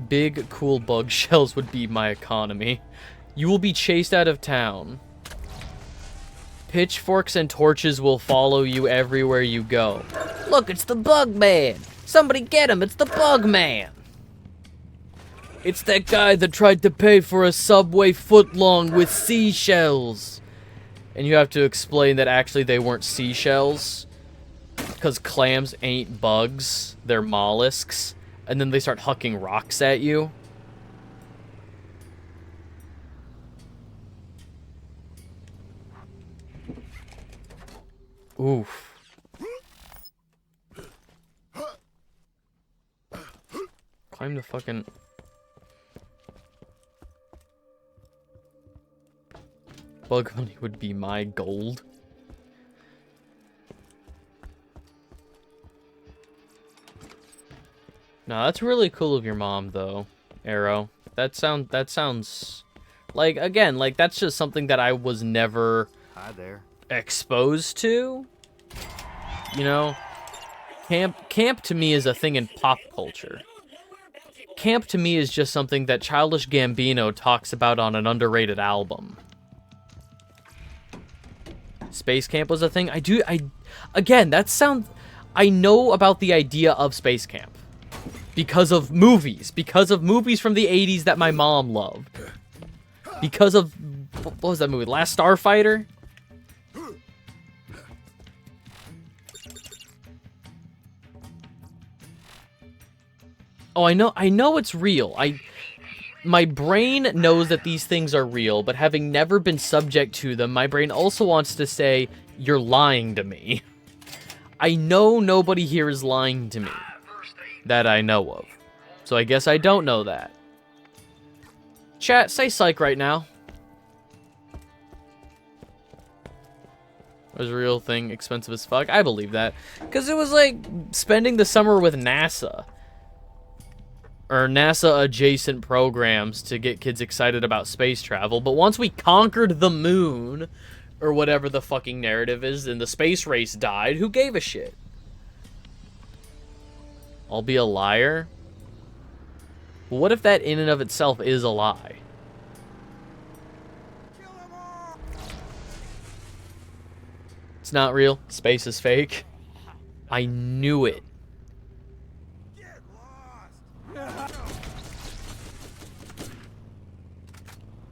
Big, cool bug shells would be my economy. You will be chased out of town. Pitchforks and torches will follow you everywhere you go. Look, it's the bug man! Somebody get him, it's the bug man! It's that guy that tried to pay for a Subway footlong with seashells. And you have to explain that actually they weren't seashells. Because clams ain't bugs, they're mollusks. And then they start hucking rocks at you. Oof. Climb the fucking... Bug honey would be my gold. No, that's really cool of your mom, though, Arrow. That sounds like, again, like that's just something that I was never Hi there. exposed to. You know, camp to me is a thing in pop culture. Camp to me is just something that Childish Gambino talks about on an underrated album. Space camp was a thing. Again, that sounds... I know about the idea of space camp. Because of movies. Because of movies from the 80s that my mom loved. Because of... What was that movie? Last Starfighter? Oh, I know it's real. My brain knows that these things are real, but having never been subject to them, my brain also wants to say, you're lying to me. I know nobody here is lying to me. That I know of. So I guess I don't know that. Chat, say psych right now. Was a real thing, expensive as fuck. I believe that. Because it was like spending the summer with NASA. Or NASA-adjacent programs to get kids excited about space travel. But once we conquered the moon, or whatever the fucking narrative is, and the space race died, who gave a shit? I'll be a liar? But what if that in and of itself is a lie? It's not real. Space is fake. I knew it.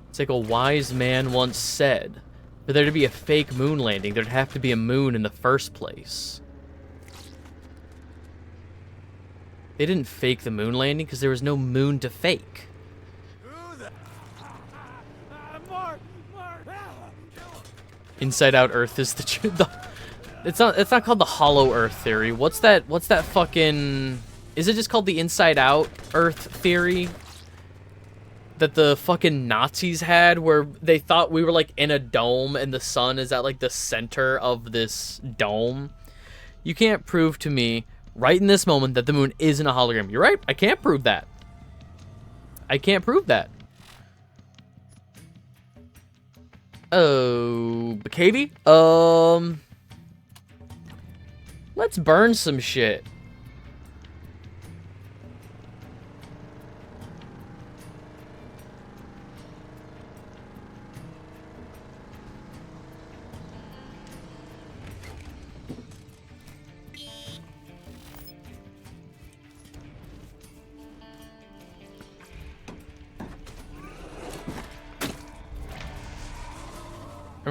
It's like a wise man once said, for there to be a fake moon landing, there'd have to be a moon in the first place. They didn't fake the moon landing because there was no moon to fake. Inside out Earth is the truth. It's not called the Hollow Earth theory. What's that fucking... Is it just called the Inside Out Earth theory? That the fucking Nazis had, where they thought we were like in a dome and the sun is at like the center of this dome. You can't prove to me right in this moment that the moon isn't a hologram. You're right. I can't prove that. I can't prove that. Oh, Katie? Let's burn some shit.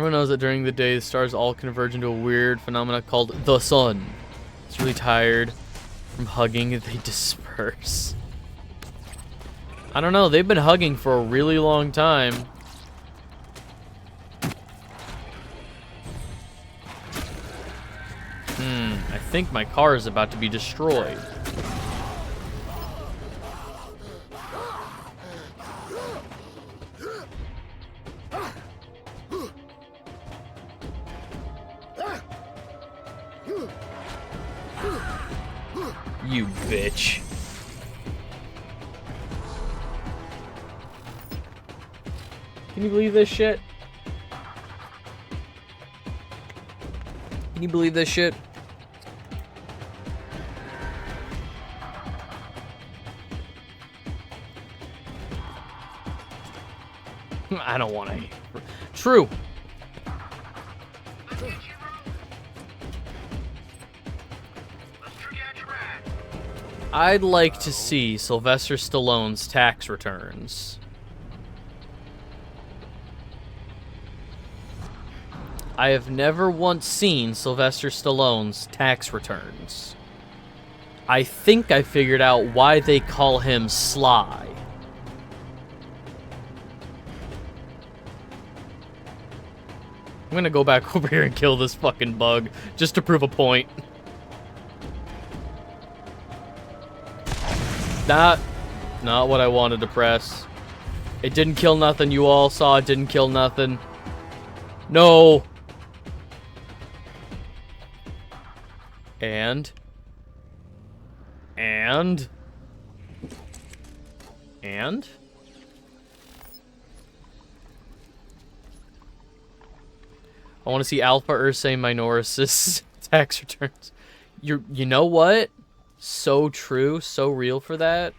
Everyone knows that during the day, the stars all converge into a weird phenomena called the sun. It's really tired from hugging, they disperse. I don't know, they've been hugging for a really long time. I think my car is about to be destroyed. You bitch. Can you believe this shit? Can you believe this shit? I don't want to. True. I'd like to see Sylvester Stallone's tax returns. I have never once seen Sylvester Stallone's tax returns. I think I figured out why they call him Sly. I'm gonna go back over here and kill this fucking bug, just to prove a point. Not what I wanted to press. It didn't kill nothing, you all saw it didn't kill nothing. No! And? I want to see Alpha Ursae Minoris's tax returns. You know what? So true, so real for that.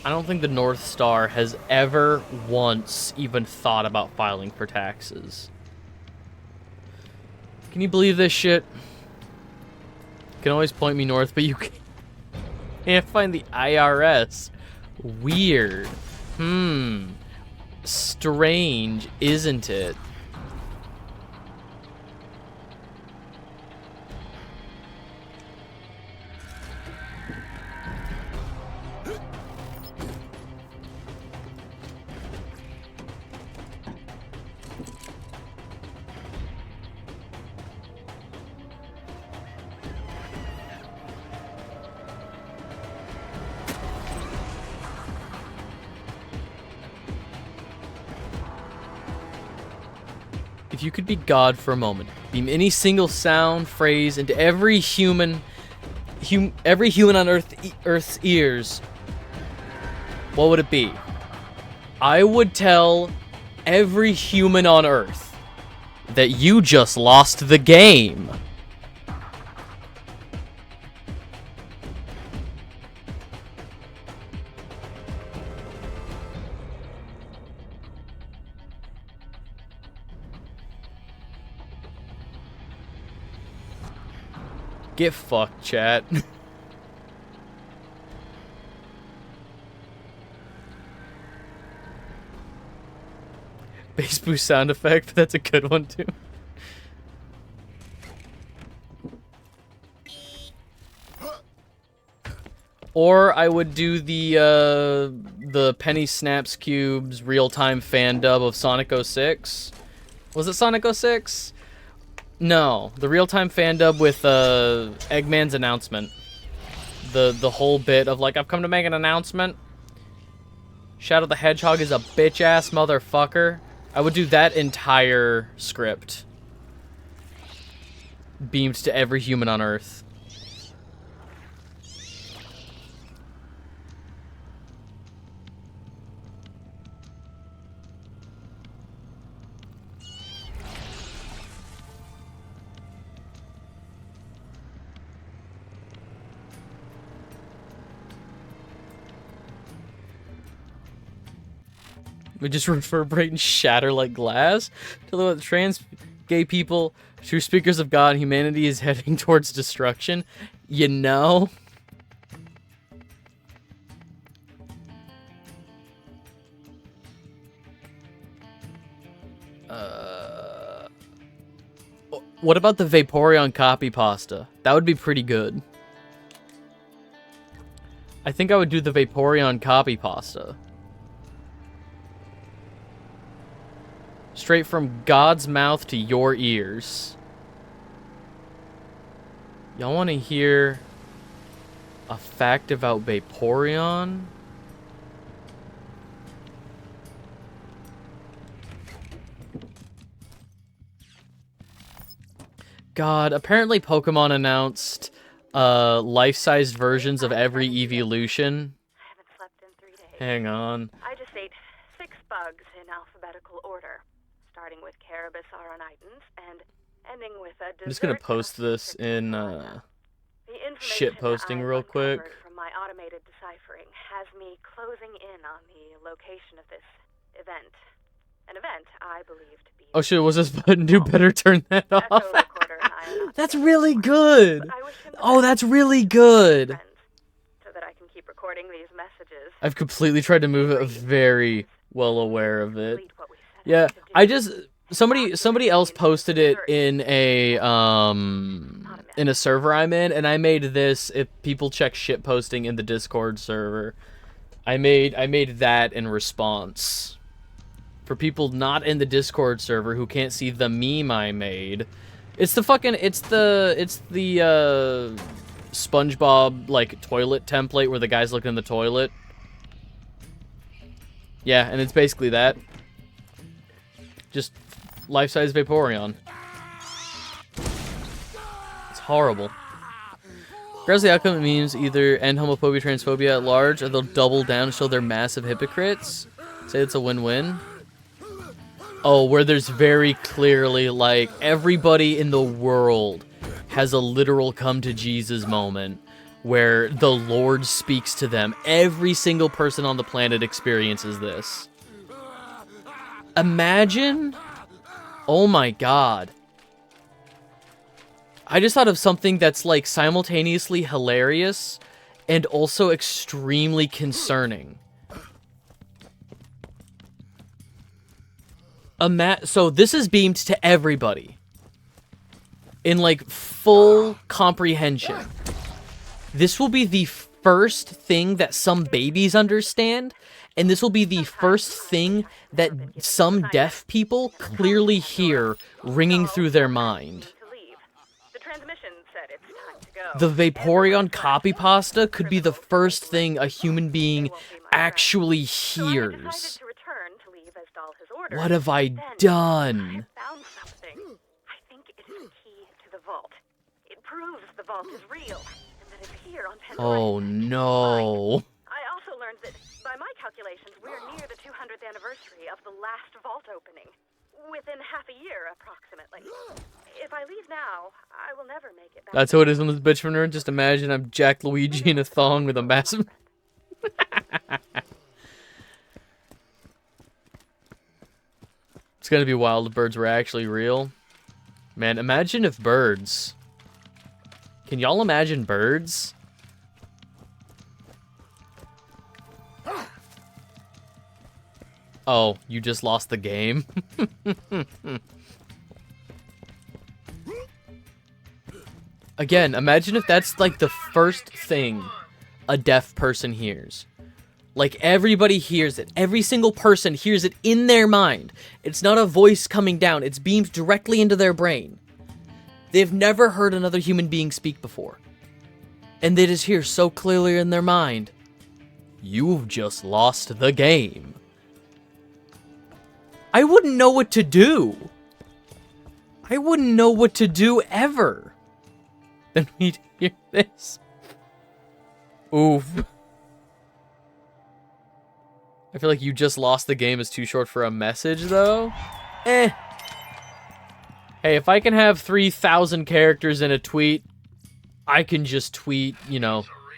I don't think the North Star has ever once even thought about filing for taxes. Can you believe this shit? You can always point me north, but you can't find the IRS. Weird. Strange, isn't it? If you could be God for a moment, beam any single sound, phrase into every human on Earth's ears, what would it be? I would tell every human on Earth that you just lost the game. Get fucked, chat. Bass boost sound effect, that's a good one too. Or I would do the Penny Snaps Cubes real-time fan dub of Sonic 06. Was it Sonic 06? No, the real-time fan dub with Eggman's announcement. The whole bit of like, I've come to make an announcement. Shadow the Hedgehog is a bitch-ass motherfucker. I would do that entire script. Beamed to every human on Earth. We just reverberate and shatter like glass. To the trans gay people, true speakers of God, humanity is heading towards destruction. You know? What about the Vaporeon copy pasta? That would be pretty good. I think I would do the Vaporeon copy pasta. Straight from God's mouth to your ears. Y'all want to hear a fact about Vaporeon? God, apparently Pokemon announced life-sized versions of every evolution. I haven't slept in 3 days. Hang on. I just ate 6 bugs in alphabetical order, starting with Carabus auronitans and ending with a I'm just gonna post this in shit posting real quick. From my automated deciphering has me closing in on the location of this event. An event I believe to be... Oh shit, was this button? Do better turn that off. That's really good. Oh, that's really good. So that I can keep recording these messages. I've completely tried to move it, very well aware of it. Yeah, I just somebody else posted it in a server I'm in, and I made this if people check shit posting in the Discord server. I made that in response. For people not in the Discord server who can't see the meme I made, it's the SpongeBob like toilet template where the guy's looking in the toilet. Yeah, and it's basically that. Just life-size Vaporeon. It's horrible. Regardless of the outcome, it means either end homophobia, transphobia at large, or they'll double down and show they're massive hypocrites. Say it's a win-win. Oh, where there's very clearly, like, everybody in the world has a literal come-to-Jesus moment where the Lord speaks to them. Every single person on the planet experiences this. Imagine... Oh my god. I just thought of something that's, like, simultaneously hilarious and also extremely concerning. So this is beamed to everybody in like full comprehension. This will be the first thing that some babies understand, and this will be the first thing that some deaf people clearly hear ringing through their mind. The Vaporeon copy pasta could be the first thing a human being actually hears. What have I done? I found something. I think it is key to the vault. It proves the vault is real, and that it's here on Pandora. Oh no. I also learned that, by my calculations, we're near the 200th anniversary of the last vault opening. Within half a year, approximately. If I leave now, I will never make it back. That's how it is on this bitch from nerd. Just imagine I'm Jack Luigi in a thong with a massive... It's gonna be wild if birds were actually real. Man, imagine if birds... Can y'all imagine birds? Oh, you just lost the game? Again, imagine if that's like the first thing a deaf person hears. Like, everybody hears it. Every single person hears it in their mind. It's not a voice coming down. It's beamed directly into their brain. They've never heard another human being speak before. And they just hear so clearly in their mind, "You've just lost the game." I wouldn't know what to do. I wouldn't know what to do ever. Then we'd hear this. Oof. I feel like "you just lost the game" is too short for a message, though. Eh. Hey, if I can have 3,000 characters in a tweet, I can just tweet,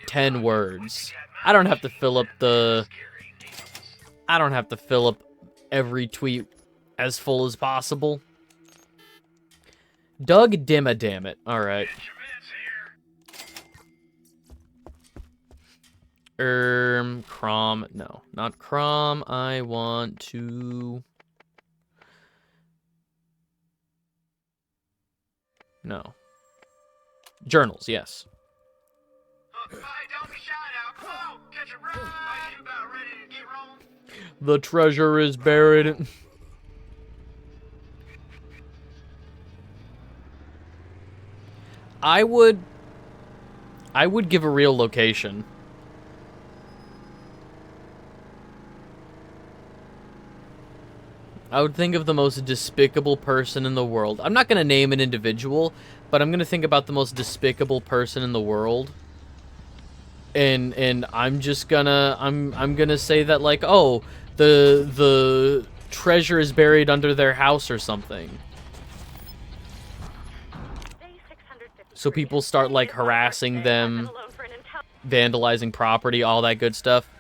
10 words. I don't have to fill up every tweet as full as possible. Doug Dimma, damn it. Alright. Krom. No, not Krom. I want to... No. Journals, yes. The treasure is buried. I would give a real location. I would think of the most despicable person in the world. I'm not going to name an individual, but I'm going to think about the most despicable person in the world. And I'm just gonna I'm gonna say that, like, oh, the treasure is buried under their house or something. So people start, like, harassing them, vandalizing property, all that good stuff.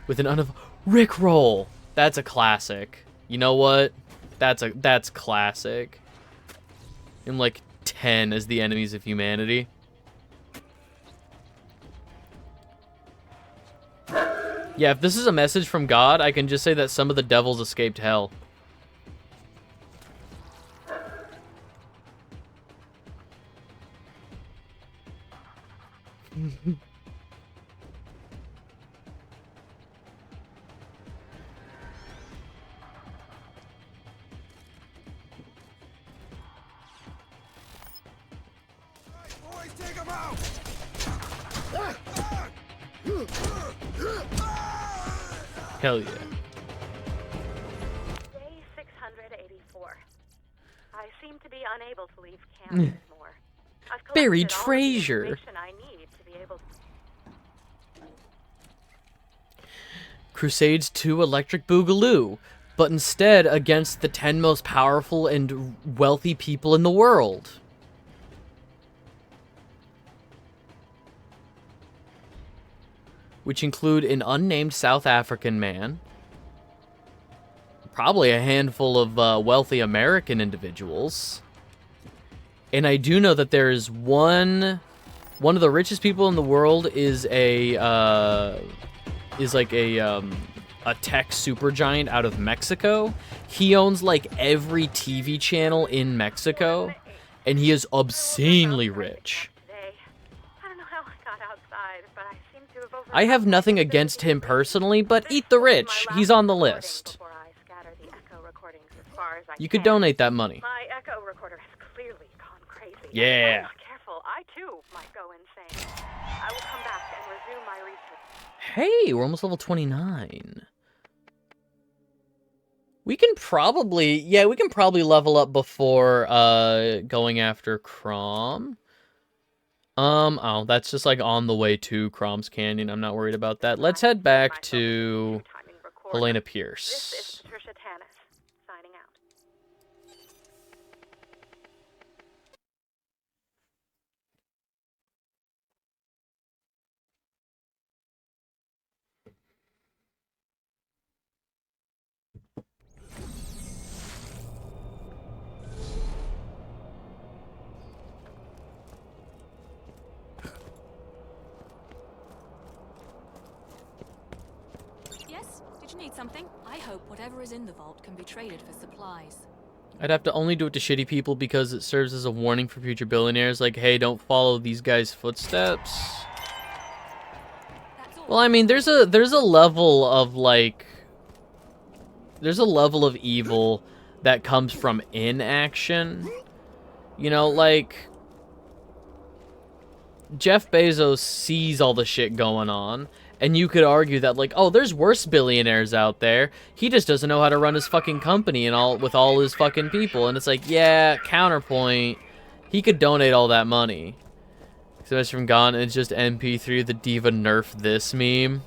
With an Rickroll. That's a classic. You know what? That's classic. And, like, 10 as the enemies of humanity. Yeah, if this is a message from God, I can just say that some of the devils escaped hell. Boys, take him out! Hell yeah. Day 684. I seem to be unable to leave camp anymore. I've collected Buried all of the treasure. information I need to be able to... Crusades 2 Electric Boogaloo, but instead against the 10 most powerful and wealthy people in the world. Which include an unnamed South African man, probably a handful of wealthy American individuals, and I do know that there is one of the richest people in the world is a tech supergiant out of Mexico. He owns, like, every TV channel in Mexico, and he is obscenely rich. I don't know how I got outside, but I seem to have I have nothing against him personally, but eat the rich. He's on the list. You could donate that money. My echo recorder has clearly gone crazy. Yeah. If I'm not careful, I too might go insane. I will come back and resume my research. Hey, we're almost level 29. We can probably level up before going after Krom. Oh, that's just, like, on the way to Krom's Canyon. I'm not worried about that. Let's head back to Helena This Pierce. is Patricia Tanis, signing out. Yes? Did you need something? I hope whatever is in the vault can be traded for supplies. I'd have to only do it to shitty people because it serves as a warning for future billionaires, like, hey, don't follow these guys' footsteps. That's all. Well, I mean, there's a level of, like, there's a level of evil that comes from inaction. You know, like, Jeff Bezos sees all the shit going on, and you could argue that, like, oh, there's worse billionaires out there. He just doesn't know how to run his fucking company and all with all his fucking people. And it's like, yeah, counterpoint, he could donate all that money. So it's from Gone, and it's just MP3, the diva nerf this meme.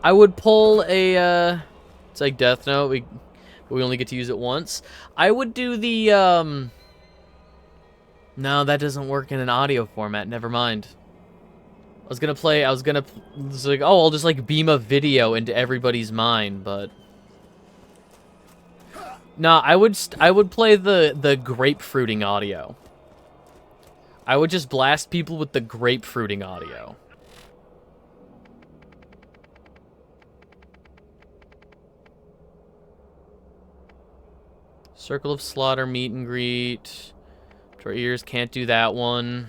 I would pull a, it's like Death Note, we only get to use it once. I would do the, no, that doesn't work in an audio format, never mind. I was gonna, it's like, oh, I'll just, like, beam a video into everybody's mind, but Nah, I would play the grapefruiting audio. I would just blast people with the grapefruiting audio. Circle of Slaughter, meet and greet. To our ears, can't do that one.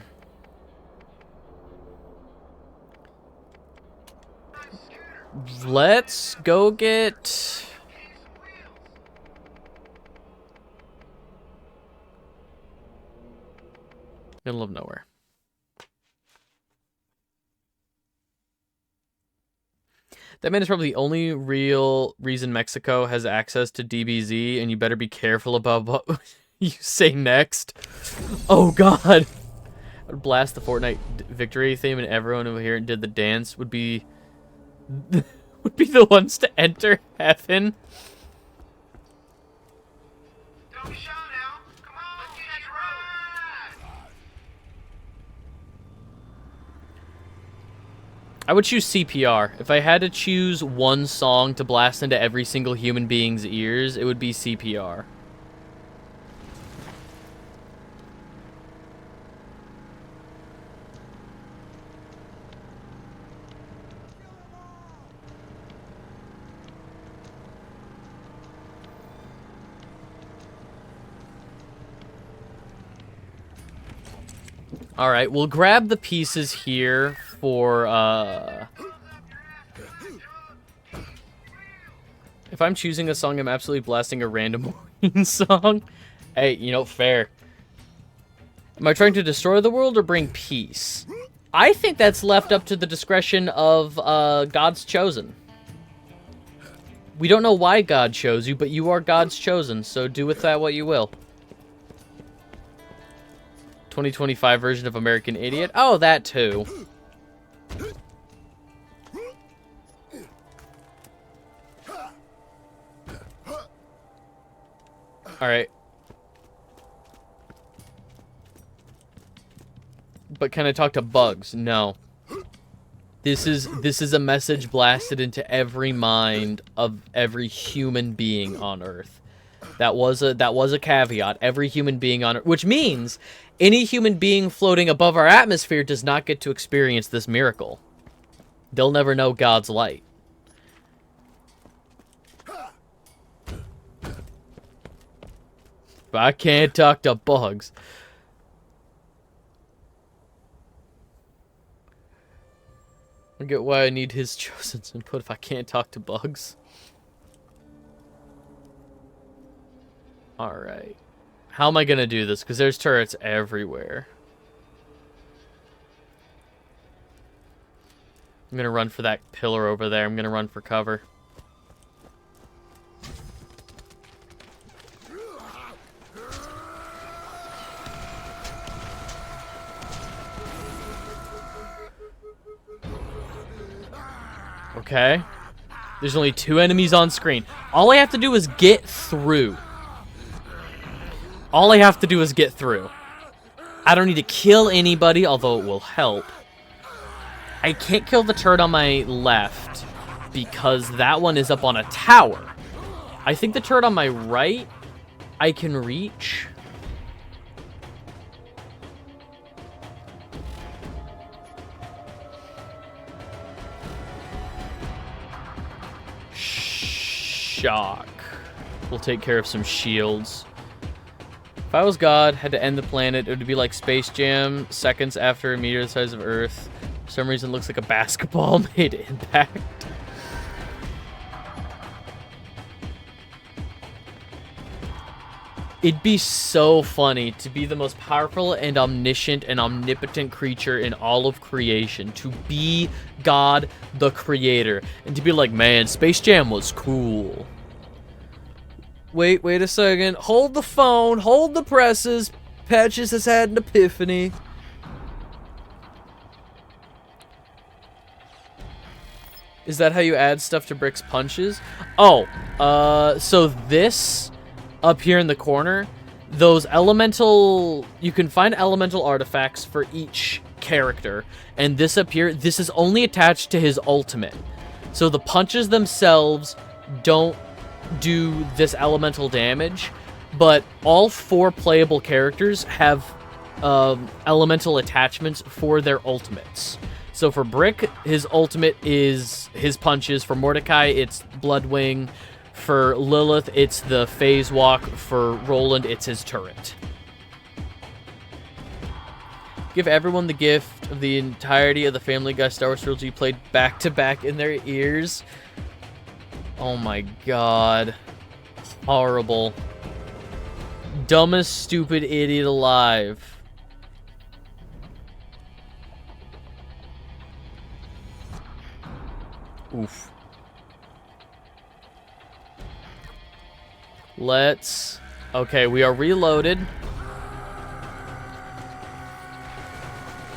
Let's go get... Middle of nowhere. That man is probably the only real reason Mexico has access to DBZ, and you better be careful about what you say next. Oh god! I'd blast the Fortnite victory theme, and everyone over here did the dance would be the ones to enter heaven. Don't be shy now. Come on, let's get you right. I would choose CPR. If I had to choose one song to blast into every single human being's ears, it would be CPR. Alright, we'll grab the pieces here for, if I'm choosing a song, I'm absolutely blasting a random song. Hey, you know, fair. Am I trying to destroy the world or bring peace? I think that's left up to the discretion of, God's chosen. We don't know why God chose you, but you are God's chosen, so do with that what you will. 2025 version of American Idiot. Oh, that too. Alright. But can I talk to bugs? No. This is a message blasted into every mind of every human being on Earth. That was a caveat. Every human being on Earth, which means any human being floating above our atmosphere does not get to experience this miracle. They'll never know God's light. But I can't talk to bugs. I get why I need his chosen input if I can't talk to bugs. Alright. How am I gonna do this? Because there's turrets everywhere. I'm gonna run for that pillar over there. I'm gonna run for cover. Okay. There's only 2 enemies on screen. All I have to do is get through. All I have to do is get through. I don't need to kill anybody, although it will help. I can't kill the turret on my left because that one is up on a tower. I think the turret on my right I can reach. Shock. We'll take care of some shields. If I was God, had to end the planet, it would be like Space Jam, seconds after a meteor the size of Earth. For some reason, it looks like a basketball made impact. It'd be so funny to be the most powerful and omniscient and omnipotent creature in all of creation. To be God, the creator. And to be like, man, Space Jam was cool. Wait a second. Hold the phone. Hold the presses. Patches has had an epiphany. Is that how you add stuff to Brick's punches? Oh, so this up here in the corner, those elemental, you can find elemental artifacts for each character. And this up here, this is only attached to his ultimate. So the punches themselves don't do this elemental damage, but all 4 playable characters have elemental attachments for their ultimates. So for Brick, his ultimate is his punches. For Mordecai, it's Bloodwing. For Lilith, it's the Phase Walk. For Roland, it's his turret. Give everyone the gift of the entirety of the Family Guy Star Wars trilogy played back-to-back in their ears. Oh my god. Horrible. Dumbest stupid idiot alive. Oof. Let's... Okay, we are reloaded.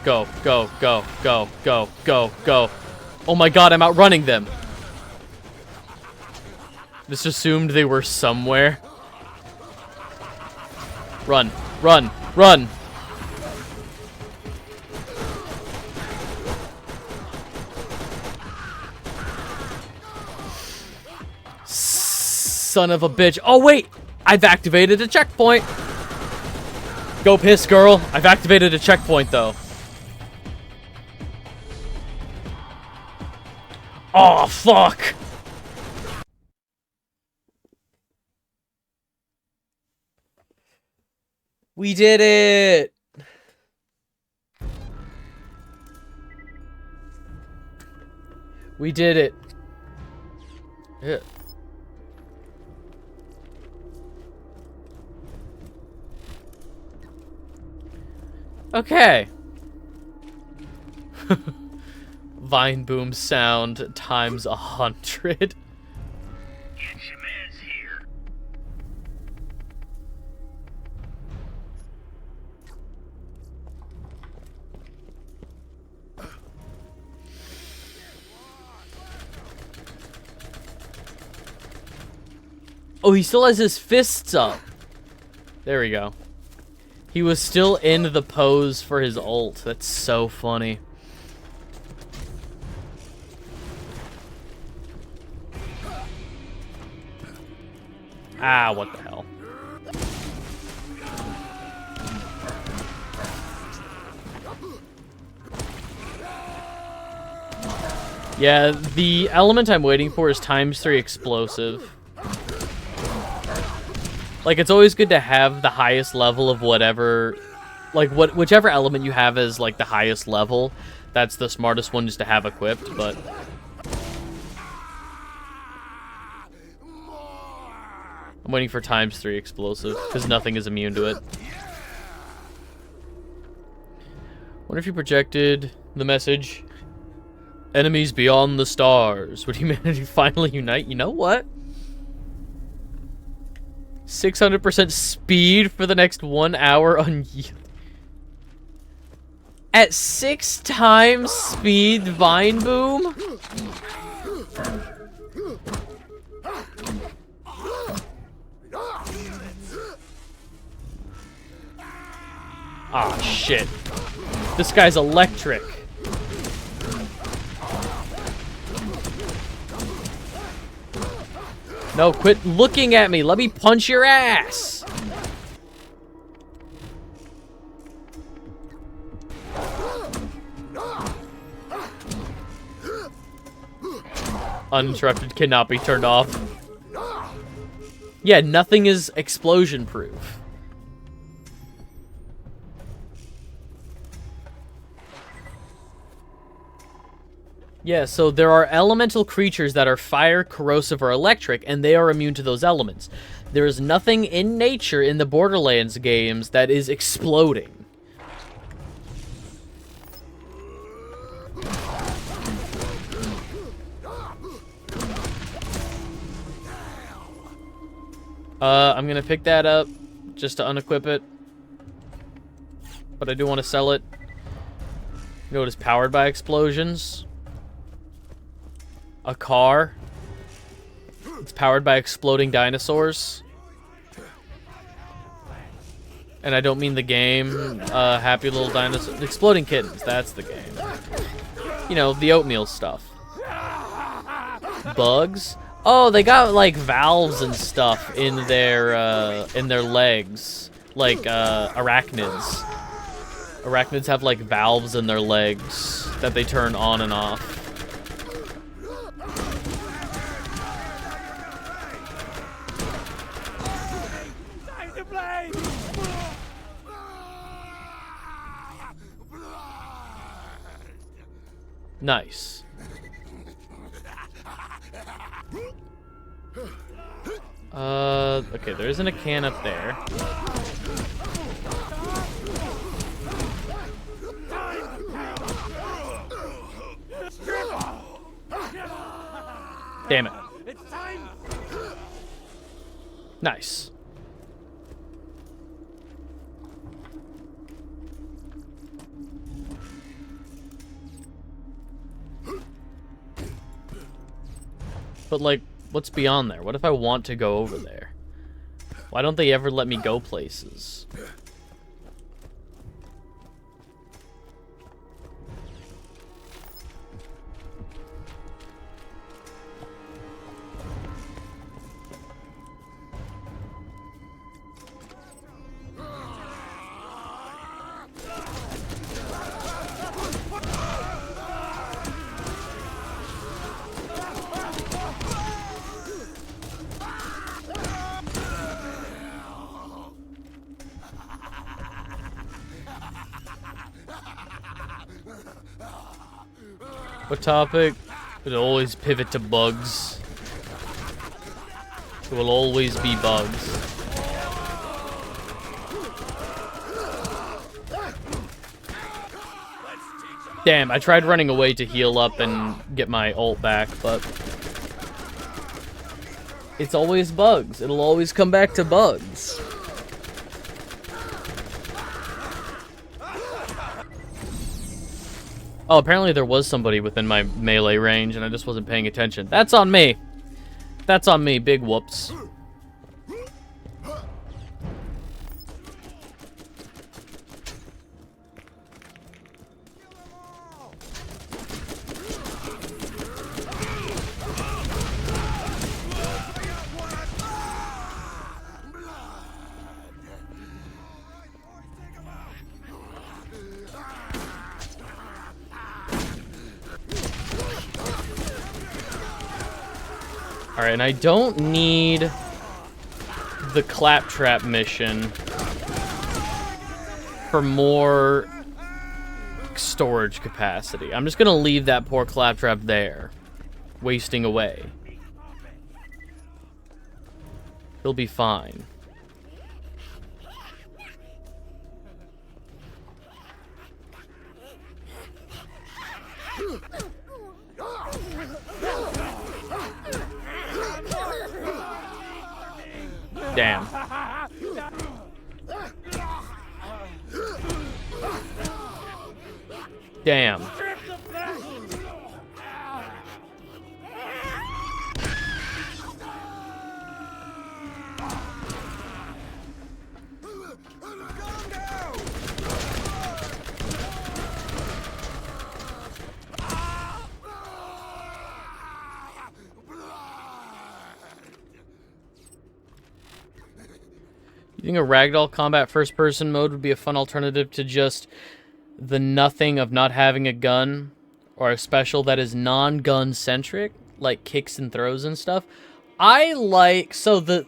Go, go, go, go, go, go, go. Oh my god, I'm outrunning them. Just assumed they were somewhere. Run, run, run. Son of a bitch. Oh, wait. I've activated a checkpoint. Go piss, girl. I've activated a checkpoint, though. Oh, fuck. We did it. We did it. Yeah. Okay. Vine boom sound times 100. Get your mans here. Oh, he still has his fists up. There we go. He was still in the pose for his ult. That's so funny. Ah, what the hell. Yeah, the element I'm waiting for is ×3 explosive. Like, it's always good to have the highest level of whatever, like, whichever element you have as, like, the highest level, that's the smartest one just to have equipped, but... I'm waiting for ×3 explosive, because nothing is immune to it. Wonder if you projected the message, enemies beyond the stars. Would humanity finally unite? You know what? 600% speed for the next 1 hour on at 6 times speed, Vine Boom? Ah, shit. This guy's electric. No, quit looking at me. Let me punch your ass. Uninterrupted cannot be turned off. Yeah, nothing is explosion proof. Yeah, so there are elemental creatures that are fire, corrosive, or electric, and they are immune to those elements. There is nothing in nature in the Borderlands games that is exploding. I'm gonna pick that up just to unequip it. But I do want to sell it. You know, it is powered by explosions. A car. It's powered by exploding dinosaurs. And I don't mean the game. Happy Little Dinosaurs. Exploding Kittens. That's the game. You know, the oatmeal stuff. Bugs? Oh, they got like valves and stuff in their legs, like arachnids. Arachnids have like valves in their legs that they turn on and off. Nice. Okay, there isn't a can up there. Damn it. Nice. But, like, what's beyond there? What if I want to go over there? Why don't they ever let me go places? What topic? It'll always pivot to bugs. It will always be bugs. Damn, I tried running away to heal up and get my ult back, but it's always bugs. It'll always come back to bugs. Oh, apparently there was somebody within my melee range, and I just wasn't paying attention. That's on me. That's on me. Big whoops. Alright, and I don't need the claptrap mission for more storage capacity. I'm just gonna leave that poor claptrap there, wasting away. He'll be fine. Damn. Damn. You think a ragdoll combat first-person mode would be a fun alternative to just the nothing of not having a gun, or a special that is non-gun centric, like kicks and throws and stuff? I like, so the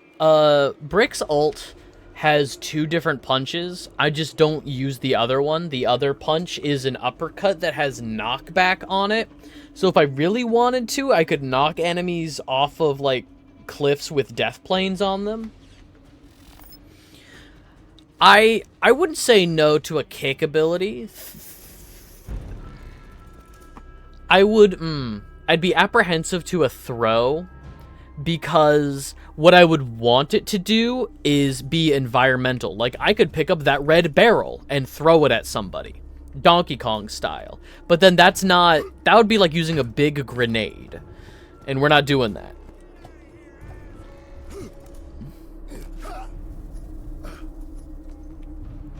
Brick's ult has 2 different punches. I just don't use the other one. The other punch is an uppercut that has knockback on it. So if I really wanted to, I could knock enemies off of like cliffs with death planes on them. I wouldn't say no to a kick ability. I'd be apprehensive to a throw, because what I would want it to do is be environmental. Like, I could pick up that red barrel and throw it at somebody, Donkey Kong style. But then that would be like using a big grenade, and we're not doing that.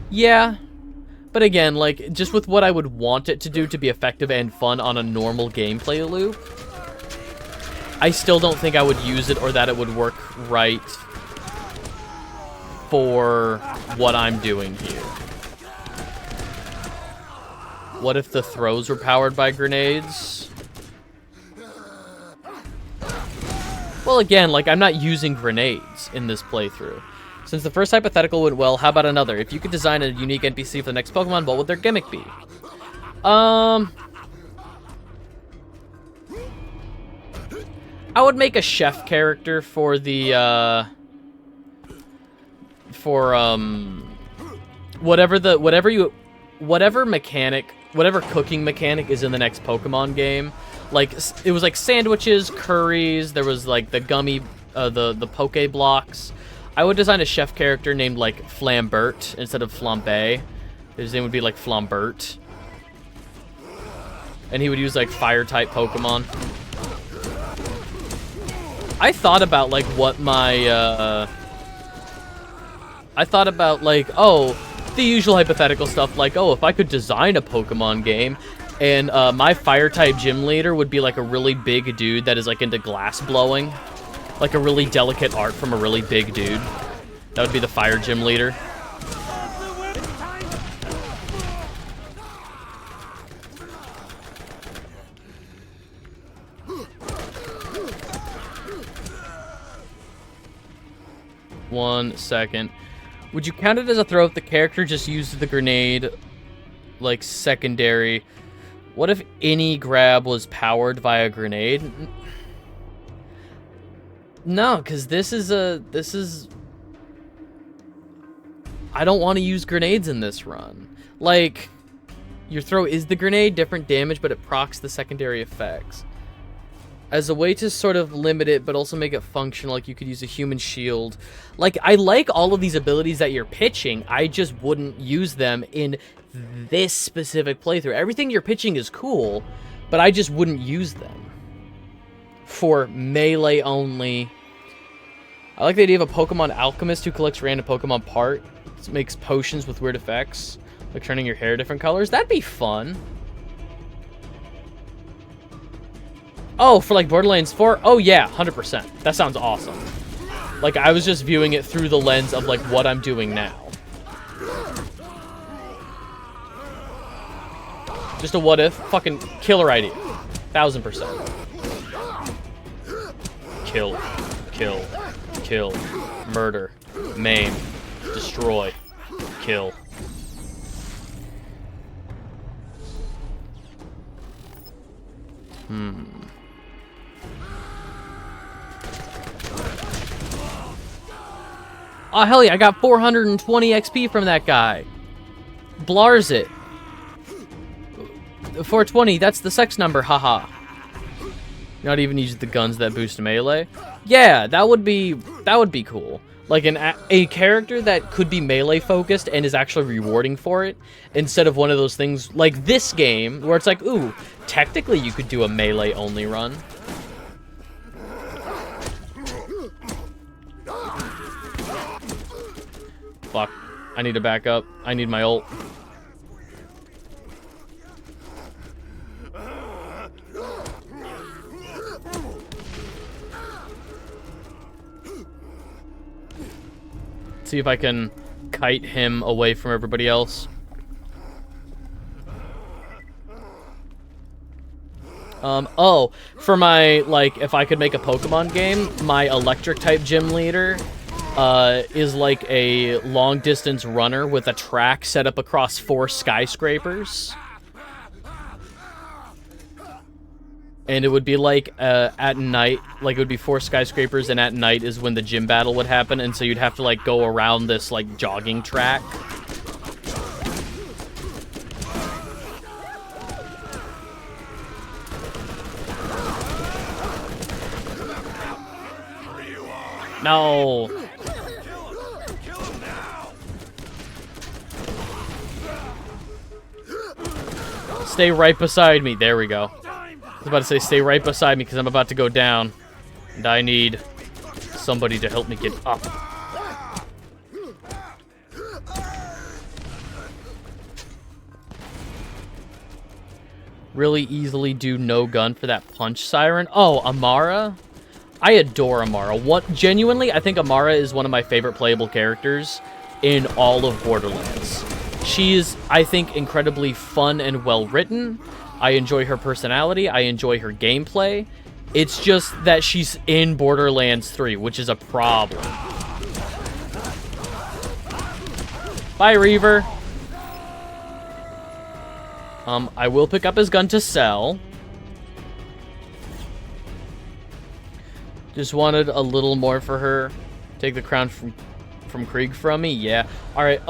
Yeah, but again, like, just with what I would want it to do to be effective and fun on a normal gameplay loop, I still don't think I would use it or that it would work right for what I'm doing here. What if the throws were powered by grenades? Well, again, like, I'm not using grenades in this playthrough. Since the first hypothetical went well, how about another? If you could design a unique NPC for the next Pokemon, what would their gimmick be? I would make a chef character for the, whatever cooking mechanic is in the next Pokemon game. Like, it was like sandwiches, curries, there was like the gummy, the Poke Blocks. I would design a chef character named like Flambert instead of Flambe. His name would be like Flambert. And he would use like fire type Pokemon. I thought about like what my, I thought about like, oh, the usual hypothetical stuff like, oh, if I could design a Pokemon game and my fire type gym leader would be like a really big dude that is like into glass blowing. Like a really delicate art from a really big dude. That would be the fire gym leader. One second. Would you count it as a throw if the character just used the grenade, like, secondary? What if any grab was powered by a grenade? No, because this is... I don't want to use grenades in this run. Like, your throw is the grenade, different damage, but it procs the secondary effects. As a way to sort of limit it, but also make it functional, like you could use a human shield. Like, I like all of these abilities that you're pitching, I just wouldn't use them in this specific playthrough. Everything you're pitching is cool, but I just wouldn't use them. For melee only. I like the idea of a Pokemon alchemist who collects random Pokemon parts, makes potions with weird effects, like turning your hair different colors. That'd be fun. Oh, for like Borderlands 4? Oh yeah, 100%. That sounds awesome. Like, I was just viewing it through the lens of like what I'm doing now. Just a what if. Fucking killer idea. 1000%. Kill. Kill. Kill. Murder. Maim. Destroy. Kill. Oh, hell yeah, I got 420 XP from that guy. Blars it. 420, that's the sex number, haha. Not even use the guns that boost melee. Yeah, that would be cool. Like a character that could be melee focused and is actually rewarding for it, instead of one of those things like this game where it's like, ooh, technically you could do a melee only run. Fuck. I need to back up. I need my ult. See if I can kite him away from everybody else. Oh, for my, like, if I could make a Pokemon game, my electric type gym leader is like a long distance runner with a track set up across 4 skyscrapers. And it would be like at night, like it would be 4 skyscrapers, and at night is when the gym battle would happen, and so you'd have to like go around this like jogging track. No. Stay right beside me. There we go. I was about to say stay right beside me because I'm about to go down. And I need somebody to help me get up. Really easily do no gun for that punch siren. Oh, Amara? I adore Amara. Genuinely, I think Amara is one of my favorite playable characters in all of Borderlands. She is, I think, incredibly fun and well-written. I enjoy her personality. I enjoy her gameplay. It's just that she's in Borderlands 3, which is a problem. Bye, Reaver. I will pick up his gun to sell. Just wanted a little more for her. Take the crown from Krieg from me? Yeah. Alright,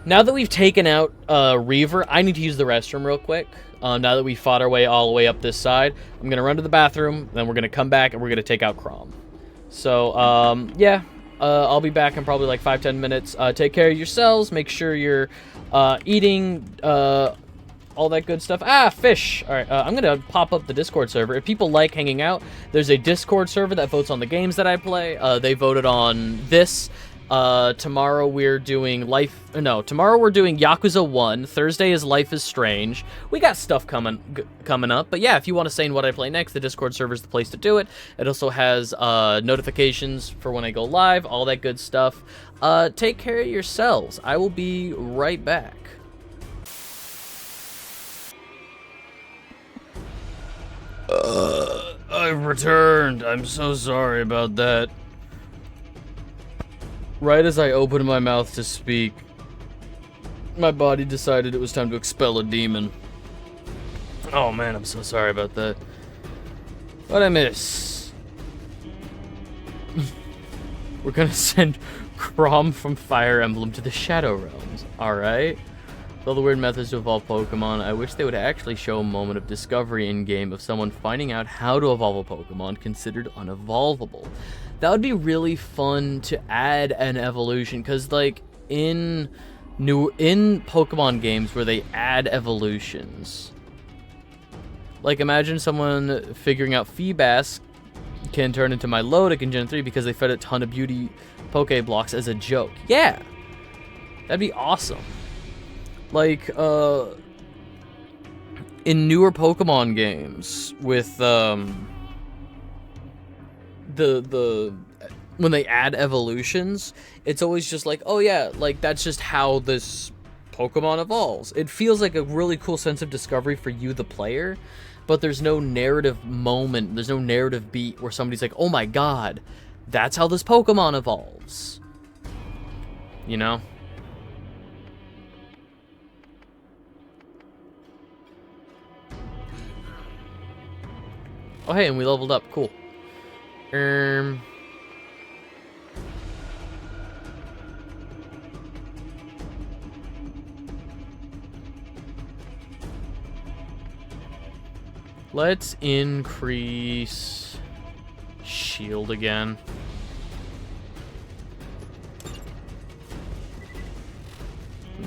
now that we've taken out, Reaver, I need to use the restroom real quick. Now that we fought our way all the way up this side, I'm gonna run to the bathroom, then we're gonna come back, and we're gonna take out Krom. So, yeah. I'll be back in probably like 5-10 minutes. Take care of yourselves. Make sure you're, eating, all that good stuff. Ah, fish! Alright, I'm gonna pop up the Discord server. If people like hanging out, there's a Discord server that votes on the games that I play. They voted on this. Tomorrow we're doing tomorrow we're doing Yakuza 1. Thursday is Life is Strange. We got stuff coming up. But yeah, if you want to say what I play next, the Discord server is the place to do it. It also has notifications for when I go live, all that good stuff. Take care of yourselves. I will be right back. I've returned. I'm so sorry about that. Right as I opened my mouth to speak, my body decided it was time to expel a demon. Oh man, I'm so sorry about that. What'd I miss? We're gonna send Krom from Fire Emblem to the Shadow Realms. Alright. With all the weird methods to evolve Pokemon, I wish they would actually show a moment of discovery in-game of someone finding out how to evolve a Pokemon considered unevolvable. That would be really fun to add an evolution, because like in Pokemon games where they add evolutions, like imagine someone figuring out Feebas can turn into my Milotic in Gen 3 because they fed a ton of beauty Pokeblocks as a joke. Yeah, that'd be awesome. Like in newer Pokemon games with when they add evolutions, it's always just like, oh yeah, like that's just how this Pokemon evolves. It feels like a really cool sense of discovery for you, the player, but there's no narrative moment, there's no narrative beat where somebody's like, oh my god, that's how this Pokemon evolves. You know? Oh hey, and we leveled up, cool. Let's increase shield again.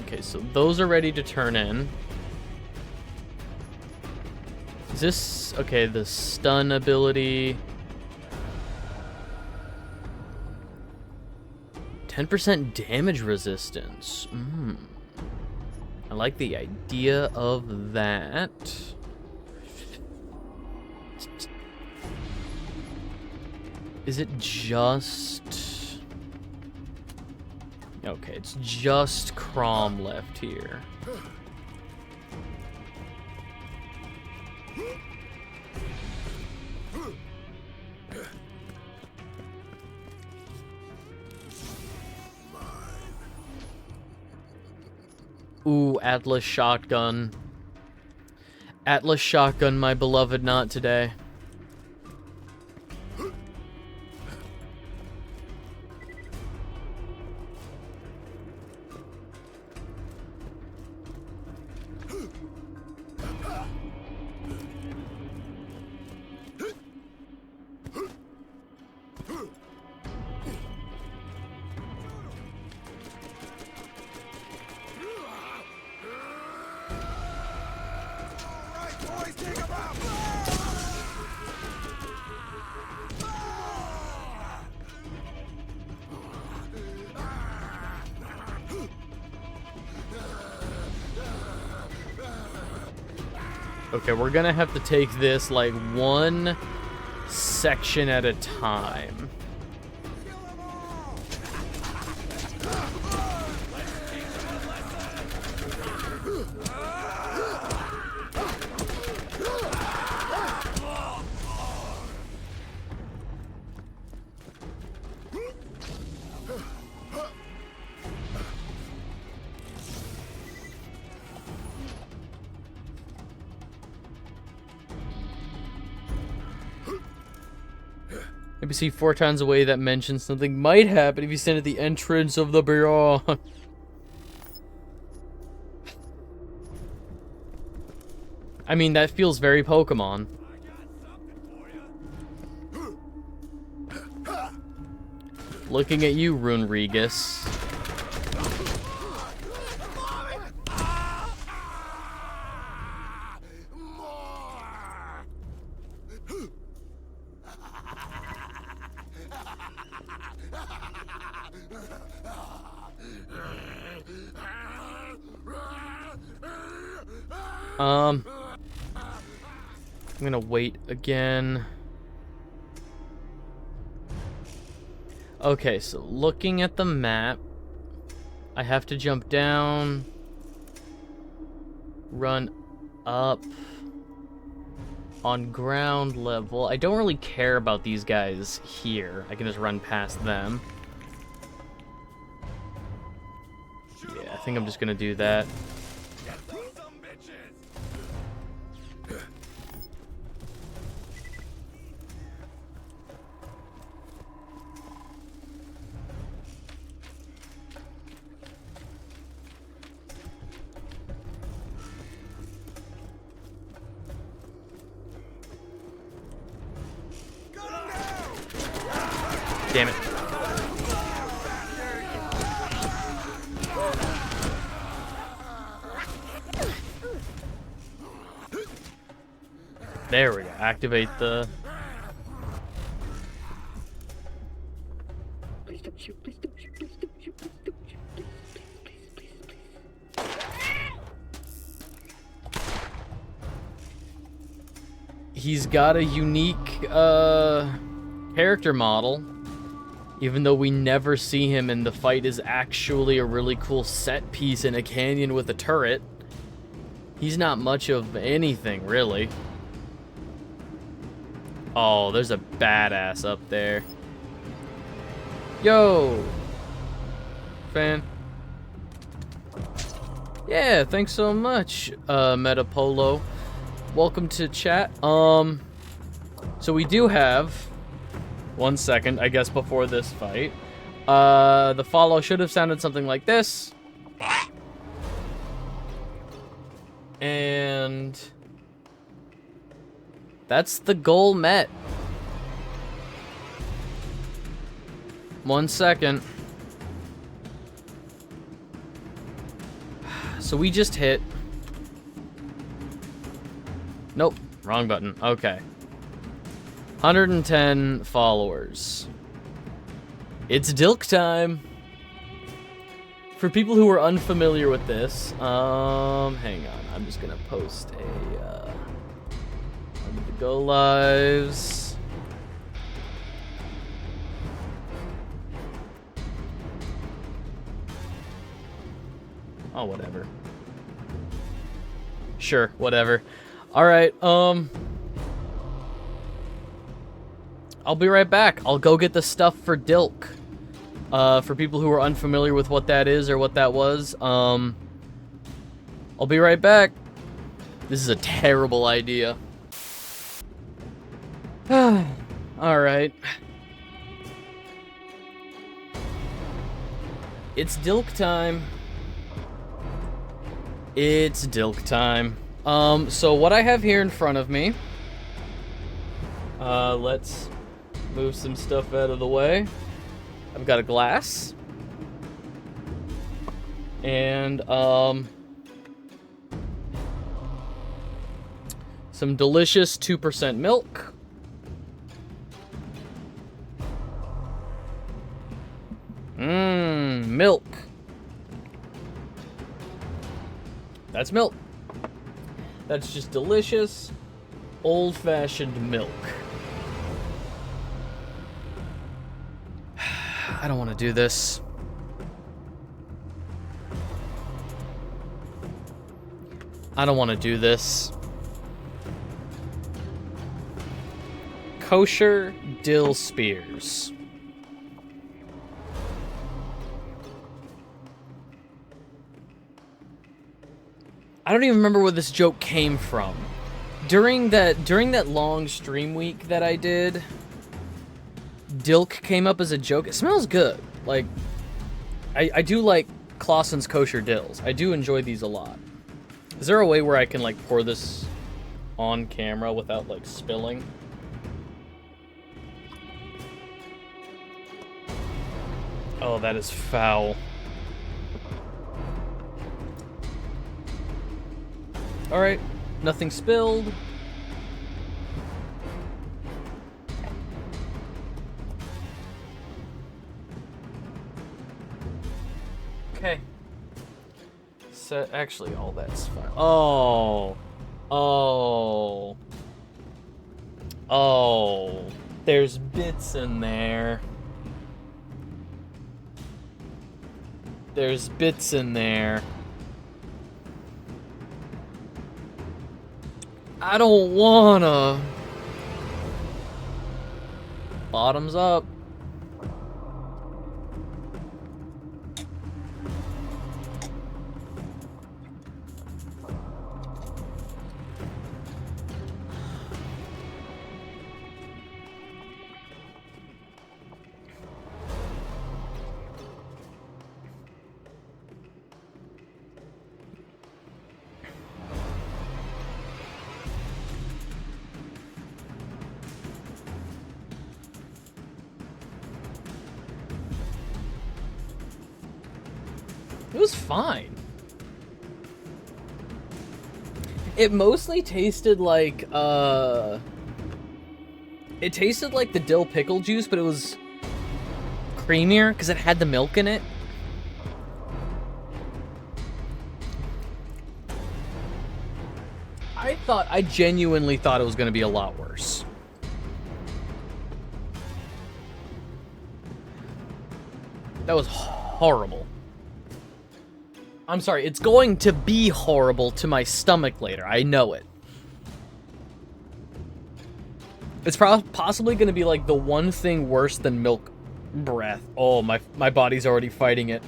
Okay, so those are ready to turn in. Is this... okay, the stun ability... 10% damage resistance. I like the idea of that. Is it just... okay, it's just Krom left here. Ooh, Atlas shotgun. Atlas shotgun, my beloved, not today. Okay, we're gonna have to take this like one section at a time. Maybe see 4 times away that mentions something might happen if you stand at the entrance of the beyond. I mean, that feels very Pokemon. Looking at you, Runerigus. I'm gonna wait again. Okay, so looking at the map, I have to jump down, run up on ground level. I don't really care about these guys here. I can just run past them. Yeah, I think I'm just gonna do that. Damn it. There we go. Activate the... Please don't shoot, please don't shoot, please don't shoot, please don't shoot, please. He's got a unique, character model. Even though we never see him, and the fight is actually a really cool set piece in a canyon with a turret. He's not much of anything, really. Oh, there's a badass up there. Yo! Fan. Yeah, thanks so much, Metapolo. Welcome to chat. So we do have... 1 second, I guess, before this fight. The follow should have sounded something like this. And... that's the goal met. 1 second. So we just hit... nope, wrong button. Okay. 110 followers. It's Dilk time. For people who are unfamiliar with this, hang on. I'm just gonna post a under the go lives. Oh, whatever. Sure, whatever. All right, I'll be right back. I'll go get the stuff for Dilk. For people who are unfamiliar with what that is or what that was, I'll be right back. This is a terrible idea. Alright. It's Dilk time. It's Dilk time. So what I have here in front of me, let's move some stuff out of the way. I've got a glass. And, some delicious 2% milk. Milk. That's milk. That's just delicious, old-fashioned milk. I don't want to do this. I don't want to do this. Kosher dill spears. I don't even remember where this joke came from. During that long stream week that I did, Dilk came up as a joke. It smells good. Like, I do like Clausen's kosher dills. I do enjoy these a lot. Is there a way where I can, like, pour this on camera without, like, spilling? Oh, that is foul. Alright, nothing spilled. Okay. So, actually, all that's fine. Oh. Oh. Oh. There's bits in there. There's bits in there. I don't wanna. Bottoms up. It was fine. It mostly tasted like, it tasted like the dill pickle juice, but it was creamier because it had the milk in it. I genuinely thought it was going to be a lot worse. That was horrible. I'm sorry, it's going to be horrible to my stomach later. I know it. It's possibly going to be like the one thing worse than milk breath. Oh, my body's already fighting it.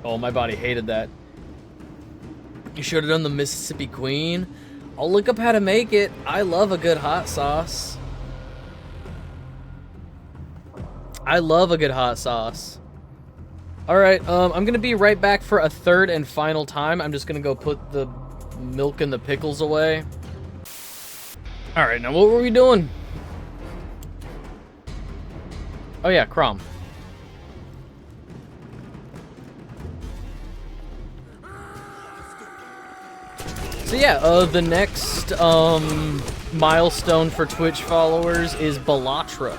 Oh, my body hated that. You should have done the Mississippi Queen. I'll look up how to make it. I love a good hot sauce. I love a good hot sauce. Alright, I'm gonna be right back for a third and final time. I'm just gonna go put the milk and the pickles away. Alright, now what were we doing? Oh yeah, Krom. So yeah, the next, milestone for Twitch followers is Balatro.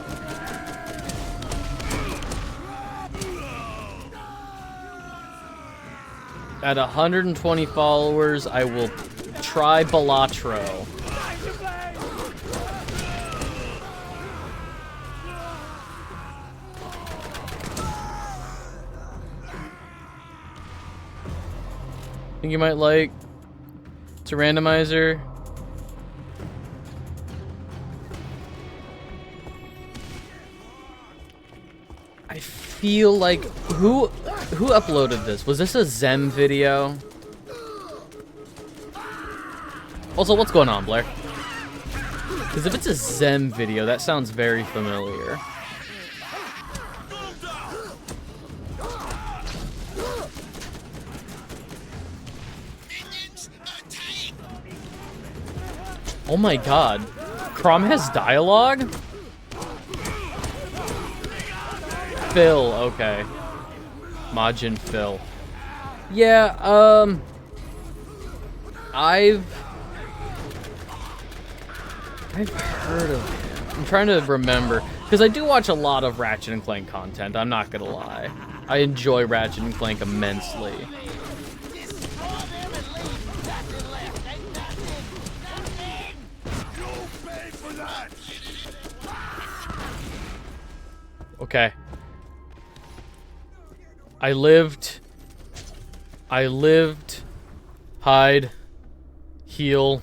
At 120 followers, I will try Balatro. Think you might like? It's a randomizer. I feel like who uploaded this? Was this a Zem video? Also, what's going on, Blair? Because if it's a Zem video, that sounds very familiar. Oh my god. Krom has dialogue? Phil, okay. Majin Phil. Yeah, I've heard of him. I'm trying to remember. Because I do watch a lot of Ratchet and Clank content, I'm not gonna lie. I enjoy Ratchet and Clank immensely. Okay. I lived. Hide. Heal.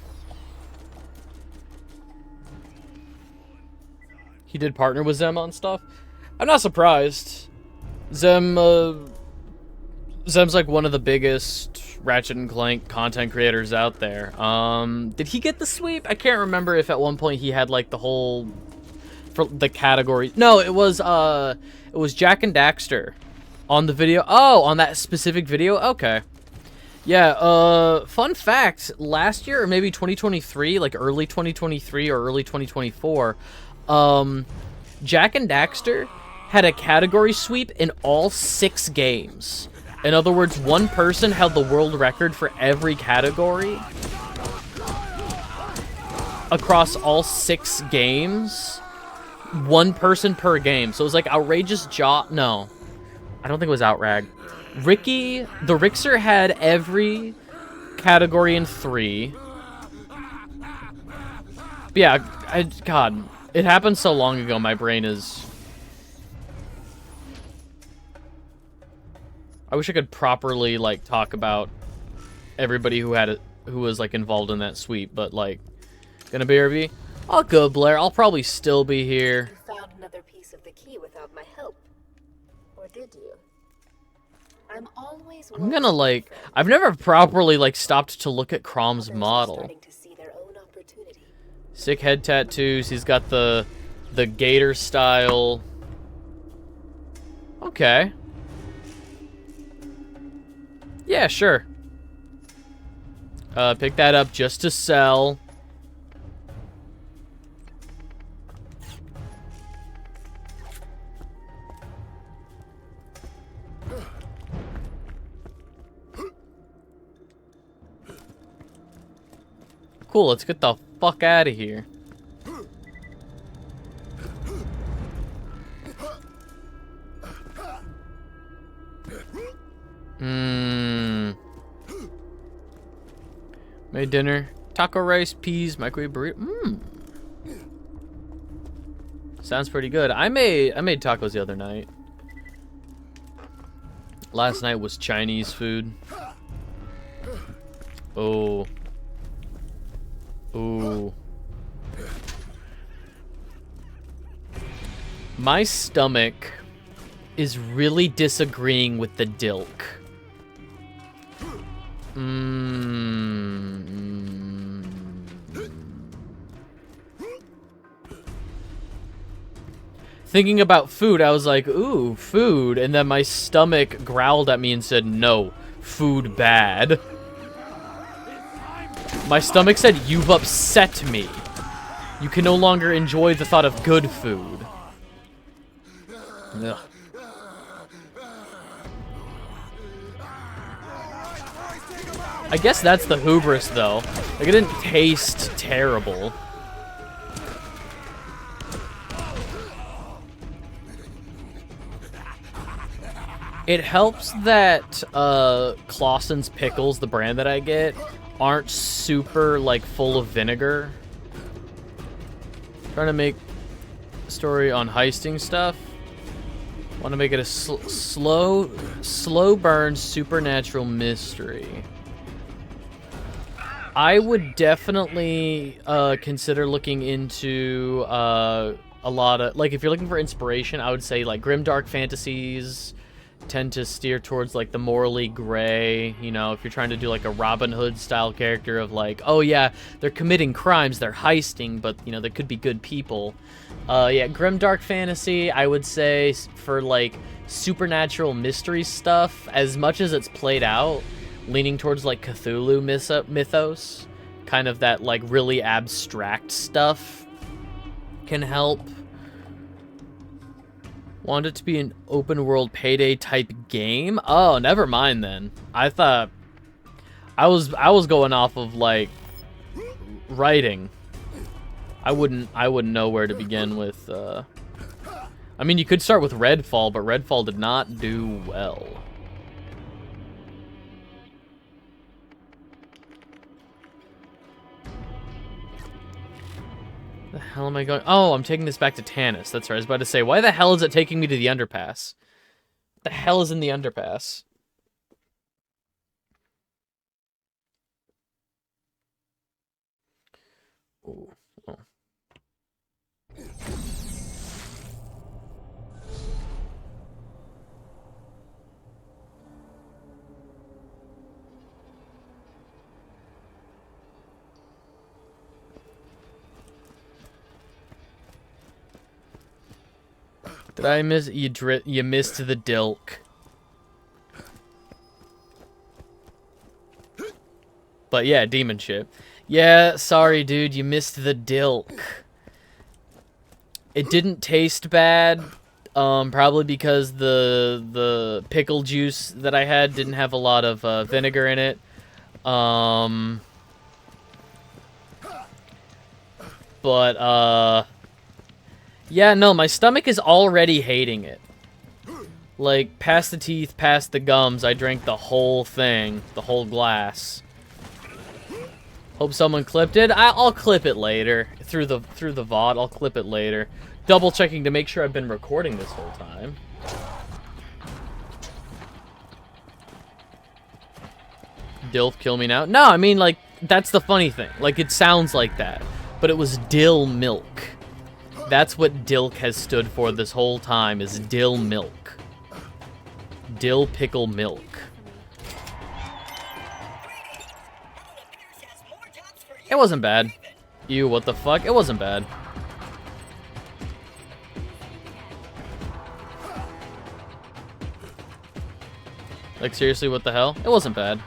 He did partner with Zem on stuff. I'm not surprised. Zem's like one of the biggest Ratchet and Clank content creators out there. Did he get the sweep? I can't remember if at one point he had like the whole for the category. No, it was Jack and Daxter on the video. Oh, on that specific video. Okay. Yeah, fun fact, last year or maybe 2023, like early 2023 or early 2024, Jack and Daxter had a category sweep in all 6 games. In other words, one person held the world record for every category across all 6 games. One person per game. So it was like Outrageous No, I don't think it was Outrag. The Rixer had every category in 3. But yeah, God, it happened so long ago, my brain is... I wish I could properly, like, talk about everybody who was, like, involved in that sweep, but, like, gonna BRB? I'll go, Blair. I'll probably still be here. You found another piece of the key without my help. Or did you? I'm always I'm gonna, like... I've never properly, like, stopped to look at Krom's Others are model. starting to see their own opportunity. Sick head tattoos. He's got the gator style. Okay. Yeah, sure. Pick that up just to sell. Cool, let's get the fuck out of here. Made dinner. Taco rice, peas, microwave burrito. Sounds pretty good. I made tacos the other night. Last night was Chinese food. Oh. Ooh. My stomach is really disagreeing with the dilk. Thinking about food, I was like, ooh, food. And then my stomach growled at me and said, no, food bad. My stomach said, you've upset me. You can no longer enjoy the thought of good food. Ugh. I guess that's the hubris, though. Like, it didn't taste terrible. It helps that Clausen's Pickles, the brand that I get, aren't super, like, full of vinegar. Trying to make a story on heisting stuff. Want to make it a slow burn supernatural mystery. I would definitely consider looking into a lot of, like, if you're looking for inspiration, I would say, like, grimdark fantasies tend to steer towards, like, the morally gray. You know, if you're trying to do, like, a Robin Hood style character of, like, oh yeah, they're committing crimes, they're heisting, but, you know, they could be good people. Yeah, grimdark fantasy, I would say, for, like, supernatural mystery stuff, as much as it's played out, leaning towards, like, Cthulhu mythos, kind of that, like, really abstract stuff can help. Want it to be an open world payday type game? Oh, never mind then. I thought I was going off of, like, writing. I wouldn't know where to begin with. I mean, you could start with Redfall, but Redfall did not do well. The hell am I going? Oh, I'm taking this back to Tanis. That's right. I was about to say, why the hell is it taking me to the underpass? The hell is in the underpass? Ooh. Oh. Did I miss you? You missed the dilk. But yeah, demon shit. Yeah, sorry, dude. You missed the dilk. It didn't taste bad. Probably because the pickle juice that I had didn't have a lot of vinegar in it. But yeah, no, my stomach is already hating it. Like, past the teeth, past the gums, I drank the whole thing, the whole glass. Hope someone clipped it. I'll clip it later through the VOD. I'll clip it later. Double checking to make sure I've been recording this whole time. Dilf, kill me now. No, I mean, like, that's the funny thing. Like, it sounds like that, but it was dill milk. That's what dilk has stood for this whole time, is dill milk. Dill pickle milk. It wasn't bad. Ew, what the fuck? It wasn't bad. Like, seriously, what the hell? It wasn't bad.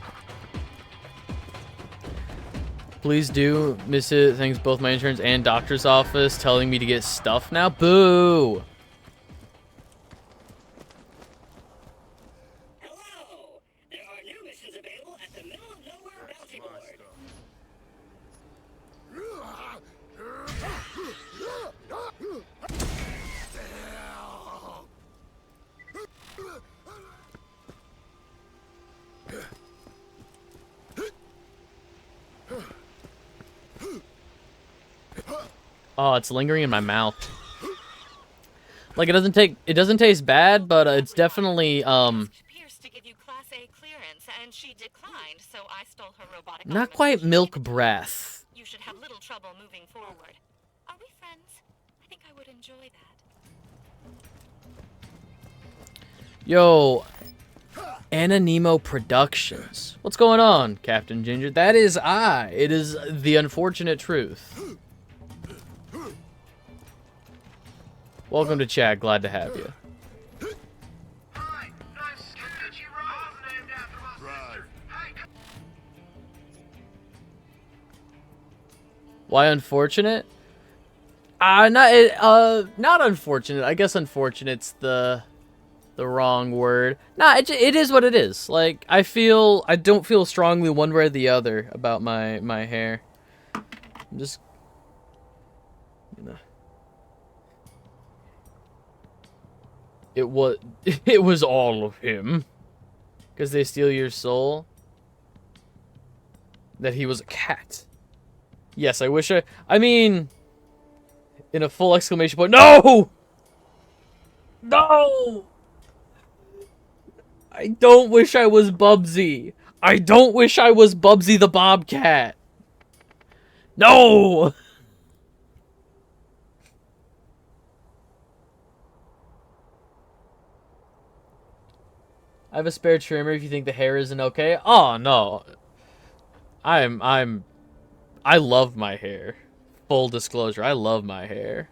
Please do miss it. Thanks both my insurance and doctor's office telling me to get stuff now. Boo! Hello! There are new missions available at the middle of nowhere bounty board. Oh, it's lingering in my mouth. Like, it doesn't taste bad, but it's definitely Pierce to give you Class A clearance, and she declined, so I stole her robotic arm not and quite she milk gave it to me. breath. You should have little trouble moving forward. Are we friends? I think I would enjoy that. Yo, Anna Nemo Productions. What's going on, Captain Ginger? That is I. It is the unfortunate truth. Welcome to chat. Glad to have you. Why unfortunate? Not unfortunate. I guess unfortunate's the wrong word. Nah, it is what it is. Like, I don't feel strongly one way or the other about my hair. I'm just, you know. It was all of him. Because they steal your soul. That he was a cat. Yes, I wish I mean, in a full exclamation point. No! No! I don't wish I was Bubsy. I don't wish I was Bubsy the Bobcat. No! I have a spare trimmer if you think the hair isn't okay. Oh, no. I love my hair. Full disclosure, I love my hair.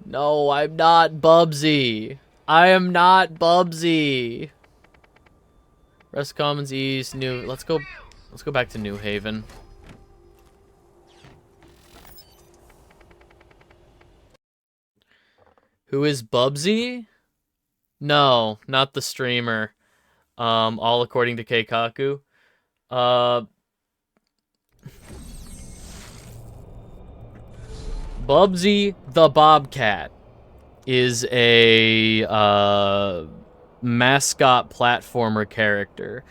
No, I'm not Bubsy. I am not Bubsy. Rest Commons East, let's go back to New Haven. Who is Bubsy? No, not the streamer. All according to Keikaku. Bubsy the Bobcat is a mascot platformer character.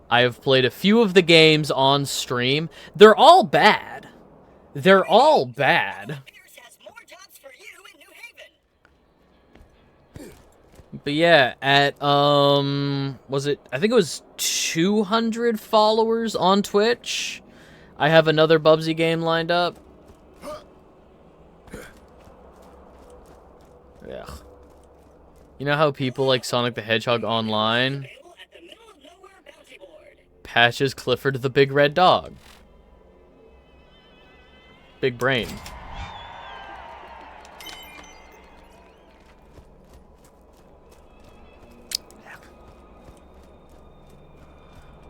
I have played a few of the games on stream. They're all bad. They're all bad. Pierce has more jobs for you in New Haven. But yeah, at was it? I think it was 200 followers on Twitch. I have another Bubsy game lined up. Ugh. You know how people like Sonic the Hedgehog online patches Clifford the big red dog. Big brain.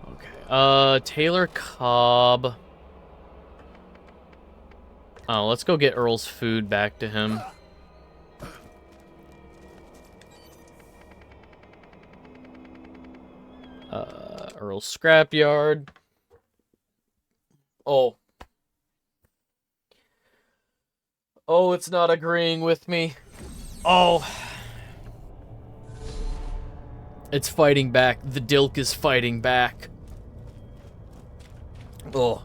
Okay. Taylor Cobb. Oh, let's go get Earl's food back to him. Earl's scrapyard. Oh. Oh, it's not agreeing with me. Oh. It's fighting back. The Dilk is fighting back. Oh.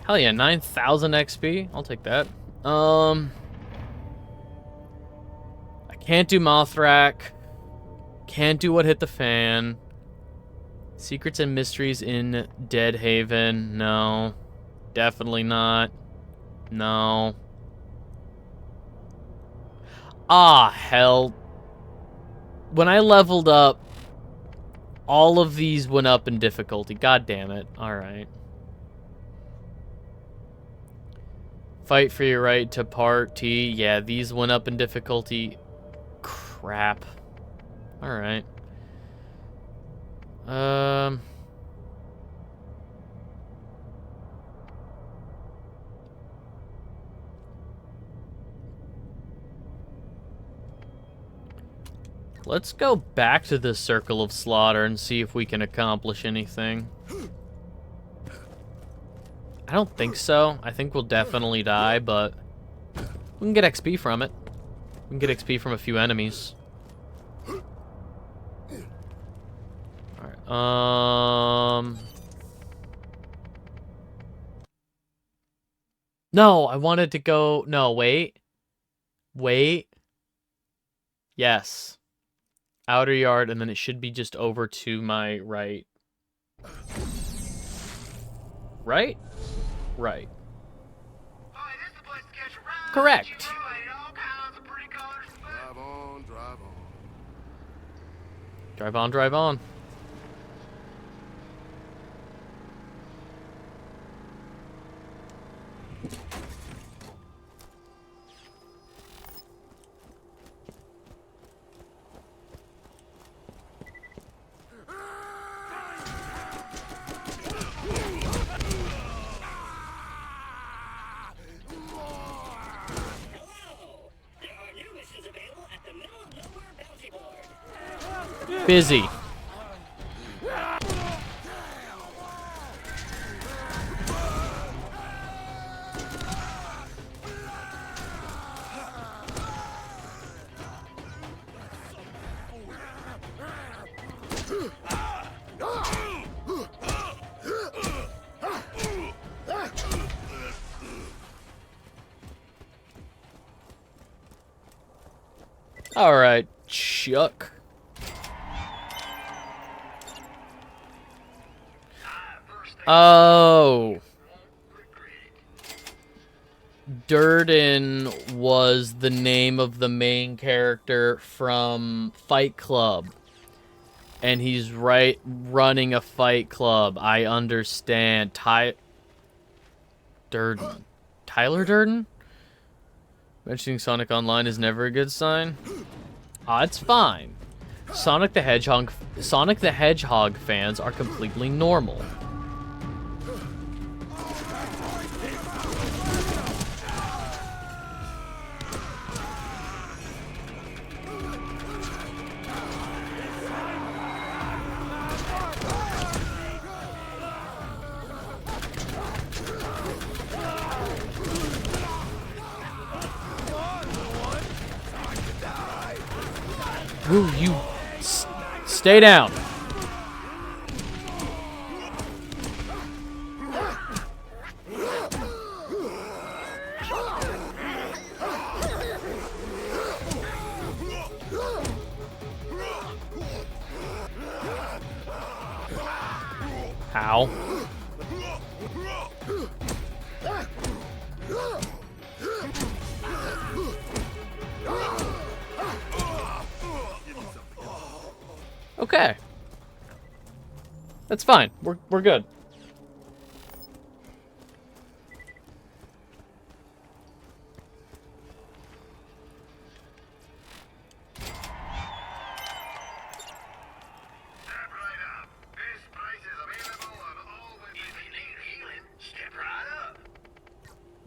Hell yeah, 9,000 XP. I'll take that. I can't do Mothrak. Can't do What Hit the Fan. Secrets and Mysteries in Deadhaven. No. Definitely not. No. Ah, hell. When I leveled up, all of these went up in difficulty. God damn it. Alright. Fight for your right to party. Yeah, these went up in difficulty. Crap. Alright. Let's go back to the Circle of Slaughter and see if we can accomplish anything. I don't think so. I think we'll definitely die, but we can get XP from it. We can get XP from a few enemies. Alright, no, I wanted to go... No, wait. Wait. Yes. Outer yard, and then it should be just over to my right. Right? Right. Correct. Drive on, drive on. Drive on, drive on. Busy. All right, Chuck. Oh. Durden was the name of the main character from Fight Club. And he's running a fight club. I understand. Durden. Tyler Durden? Mentioning Sonic Online is never a good sign. Ah, it's fine. Sonic the Hedgehog fans are completely normal. Ooh, you... stay down. Ow. Okay. That's fine. We're good.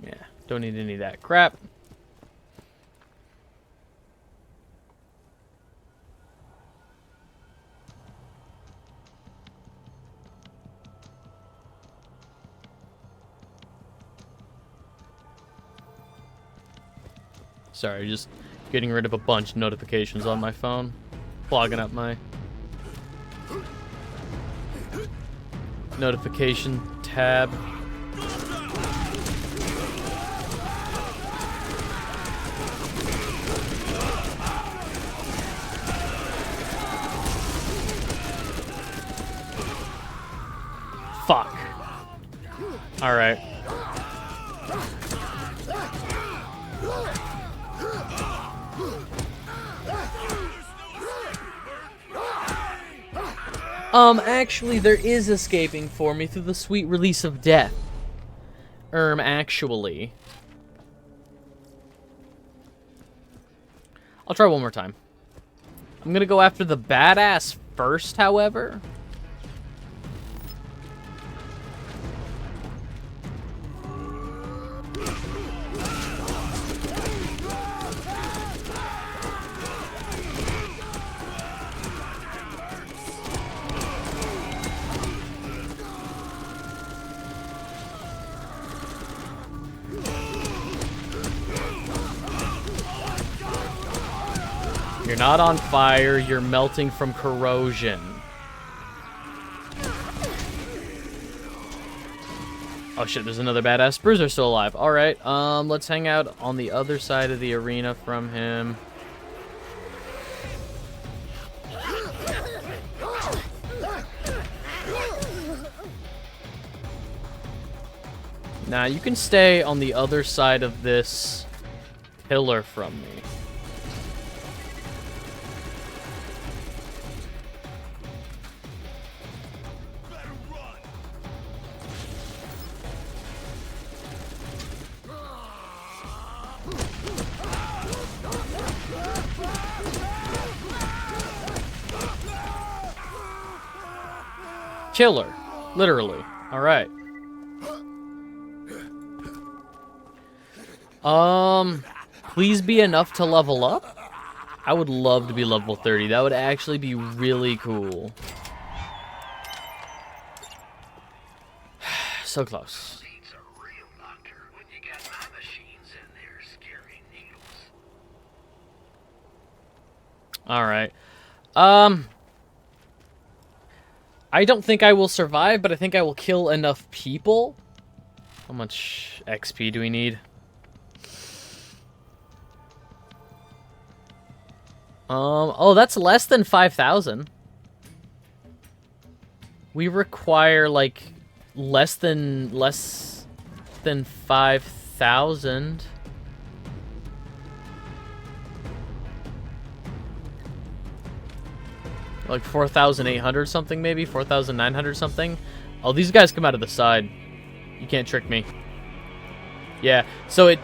Yeah, don't need any of that crap. Sorry, just getting rid of a bunch of notifications on my phone. Clogging up my notification tab. Fuck. Alright. Actually, there is escaping for me through the sweet release of death. Actually. I'll try one more time. I'm gonna go after the badass first, however. You're not on fire, you're melting from corrosion. Oh shit, there's another badass bruiser still alive. Alright, let's hang out on the other side of the arena from him. Now, you can stay on the other side of this pillar from me. Killer, literally. All right. Please be enough to level up. I would love to be level 30. That would actually be really cool. So close. All right. I don't think I will survive, but I think I will kill enough people. How much XP do we need? Oh, that's less than 5,000. We require like less than 5,000. Like 4,800 something, maybe 4,900 something. Oh, these guys come out of the side. You can't trick me. Yeah, so it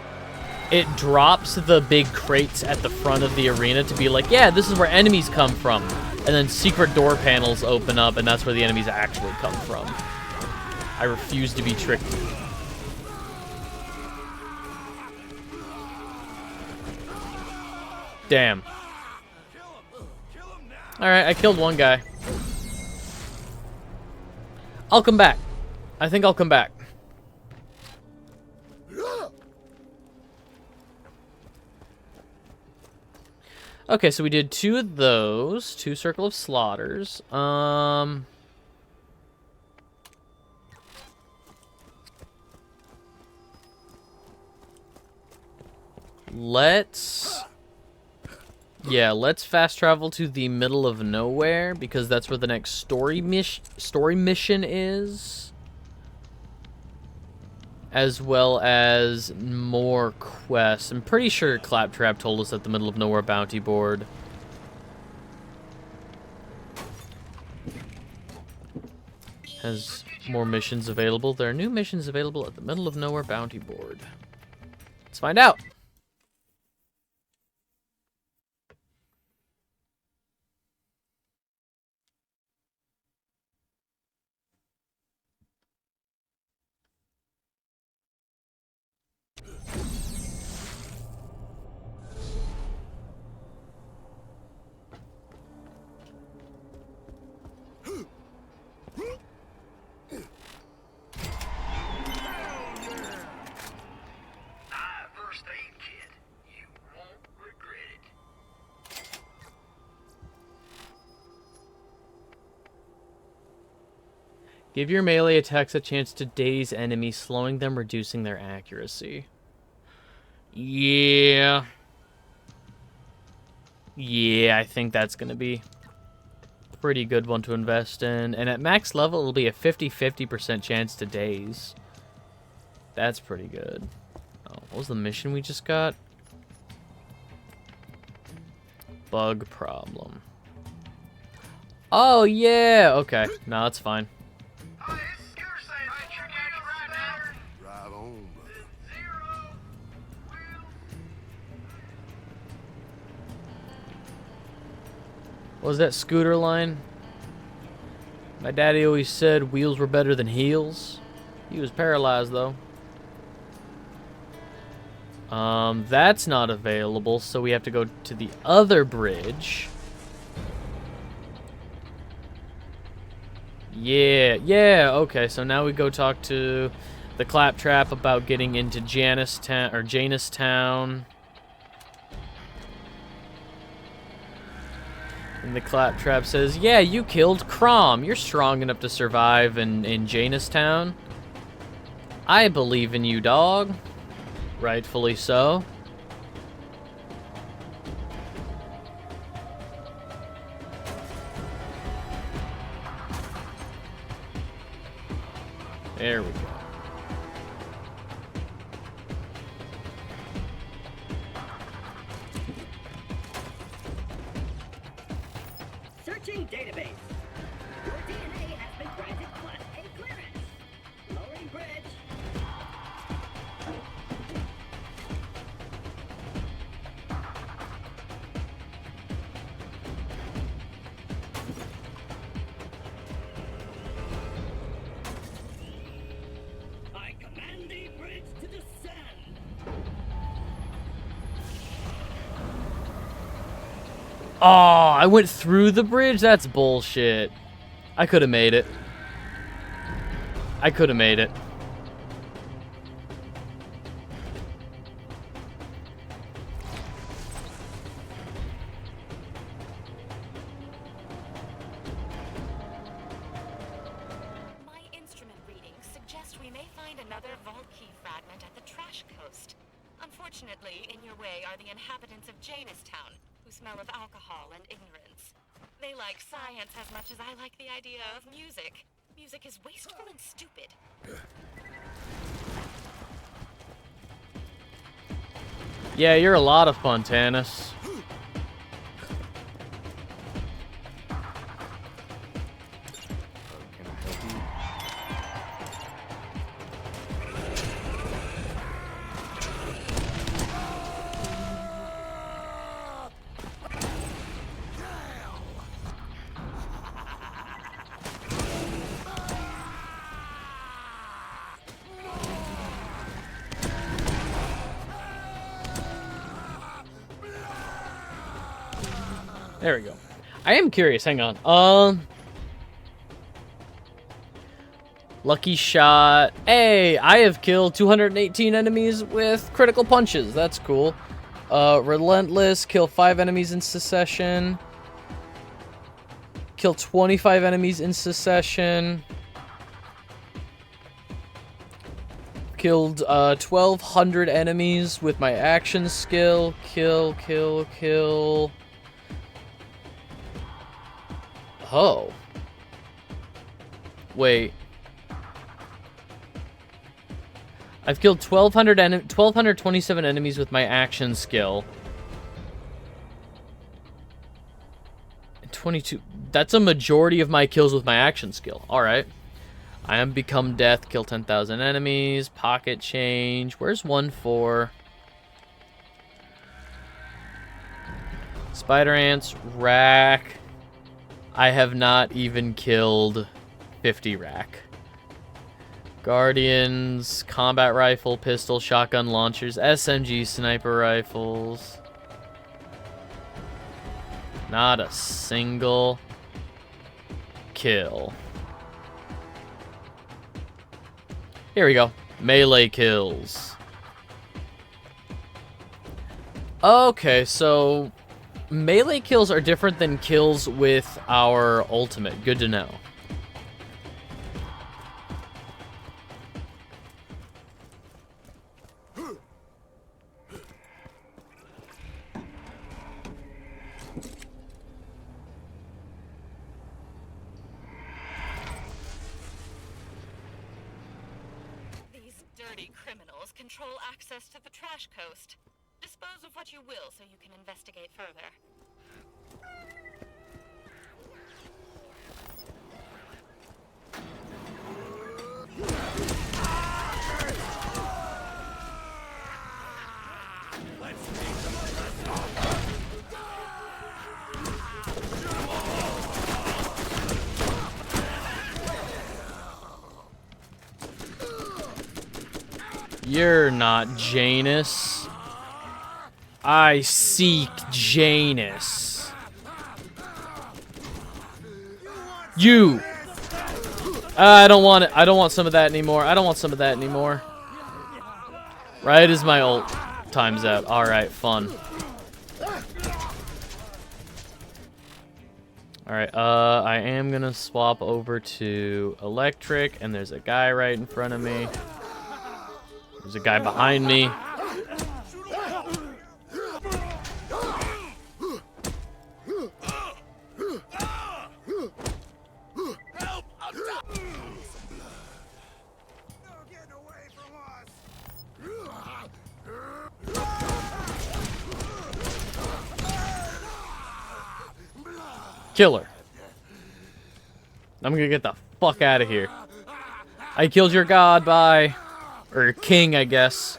drops the big crates at the front of the arena to be like, yeah, this is where enemies come from. And then secret door panels open up, and that's where the enemies actually come from. I refuse to be tricked. Damn. Alright, I killed one guy. I'll come back. I think I'll come back. Okay, so we did 2 of those. 2 Circle of Slaughters. Let's fast travel to the middle of nowhere because that's where the next story mission is, as well as more quests. I'm pretty sure Claptrap told us at the middle of nowhere bounty board. Has more missions available. There are new missions available at the middle of nowhere bounty board. Let's find out. First aid kit. You won't regret it. Give your melee attacks a chance to daze enemies, slowing them, reducing their accuracy. Yeah. Yeah, I think that's going to be a pretty good one to invest in. And at max level, it'll be a 50-50% chance to daze. That's pretty good. Oh, what was the mission we just got? Bug problem. Oh, yeah. Okay. No, that's fine. Oh, it's scooter saying right here, right now. Drive on, brother. Zero. What was that scooter line? My daddy always said wheels were better than heels. He was paralyzed, though. That's not available, so we have to go to the other bridge. Yeah, okay, so now we go talk to the Claptrap about getting into Janistown. And the Claptrap says, yeah, you killed Krom. You're strong enough to survive in Janistown. I believe in you, dog. Rightfully so. There we go. Searching database. Your DNA has been granted Class A clearance. Lowering bridge. I command the bridge to descend. Oh, I went through the bridge? That's bullshit. I could have made it. I could have made it. My instrument readings suggest we may find another vault key fragment at the trash coast. Unfortunately, in your way are the inhabitants of Janistown, who smell of alcohol and ignorance. They like science as much as I like the idea of music. Music is wasteful and stupid. Yeah, you're a lot of fun, Tannis. Can I help you? There we go. I am curious. Hang on. Lucky shot. Hey, I have killed 218 enemies with critical punches. That's cool. Relentless, kill 5 enemies in succession. Kill 25 enemies in succession. Killed 1,200 enemies with my action skill. Kill, kill, kill. Oh. Wait. I've killed 1,227 enemies with my action skill. And 22. That's a majority of my kills with my action skill. Alright. I am become death. Kill 10,000 enemies. Pocket change. Where's 1 for? Spider ants. Rack. I have not even killed 50 rack. Guardians, combat rifle, pistol, shotgun launchers, SMG sniper rifles. Not a single kill. Here we go. Melee kills. Okay, so melee kills are different than kills with our ultimate. Good to know. Criminals control access to the trash coast. Dispose of what you will so you can investigate further. You're not Janus. I seek Janus. You. I don't want it. I don't want some of that anymore. I don't want some of that anymore. Right as my ult time's out. Alright, fun. Alright, I am gonna swap over to electric, and there's a guy right in front of me. There's a guy behind me. Killer. I'm gonna get the fuck out of here. I killed your god, bye. Or king, I guess.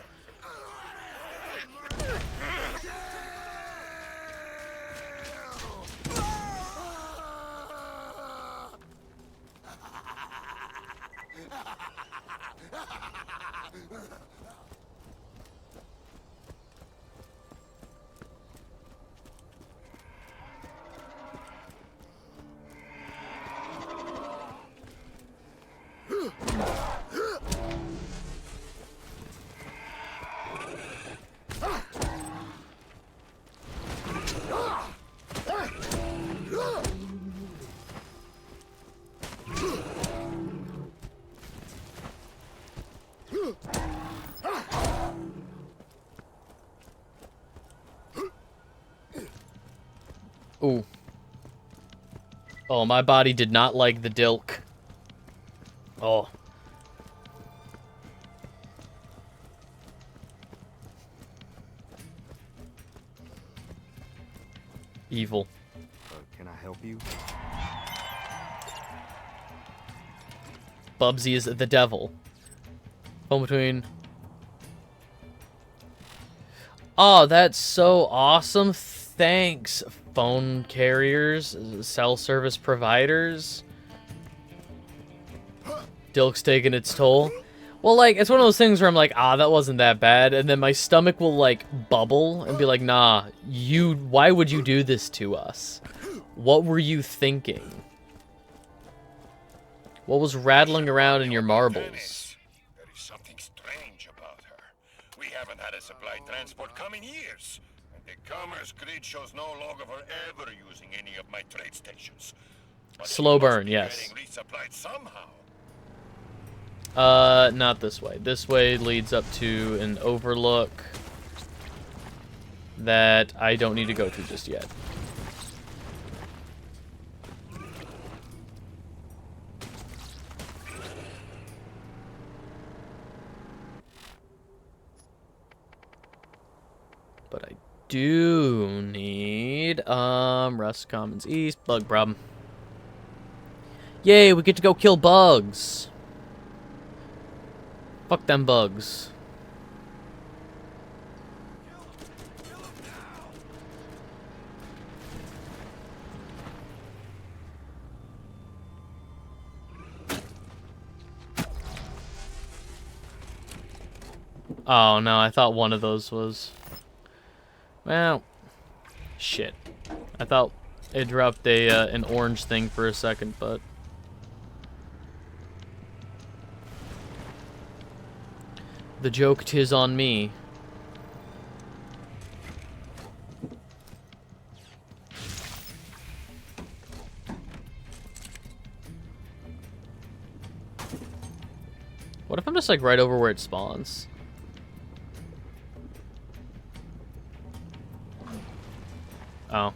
Ooh. Oh, my body did not like the dilk. Oh. Evil. Can I help you? Bubsy is the devil. Phone between... Oh, that's so awesome. Thanks, phone carriers, cell service providers. Dilk's taking its toll. Well, like, it's one of those things where I'm like, ah, that wasn't that bad. And then my stomach will, like, bubble and be like, nah, why would you do this to us? What were you thinking? What was rattling around in your marbles? There is something strange about her. We haven't had a supply transport come in years. The commerce grid shows no log of her ever using any of my trade stations. But she Slow must burn, be yes. getting resupplied somehow. Not this way. This way leads up to an overlook that I don't need to go to just yet. But I do need, Rust Commons East, bug problem. Yay, we get to go kill bugs. Fuck them bugs. Oh no, I thought one of those was... Well, shit. I thought it dropped a an orange thing for a second, but... The joke 'tis on me. What if I'm just like right over where it spawns? Oh.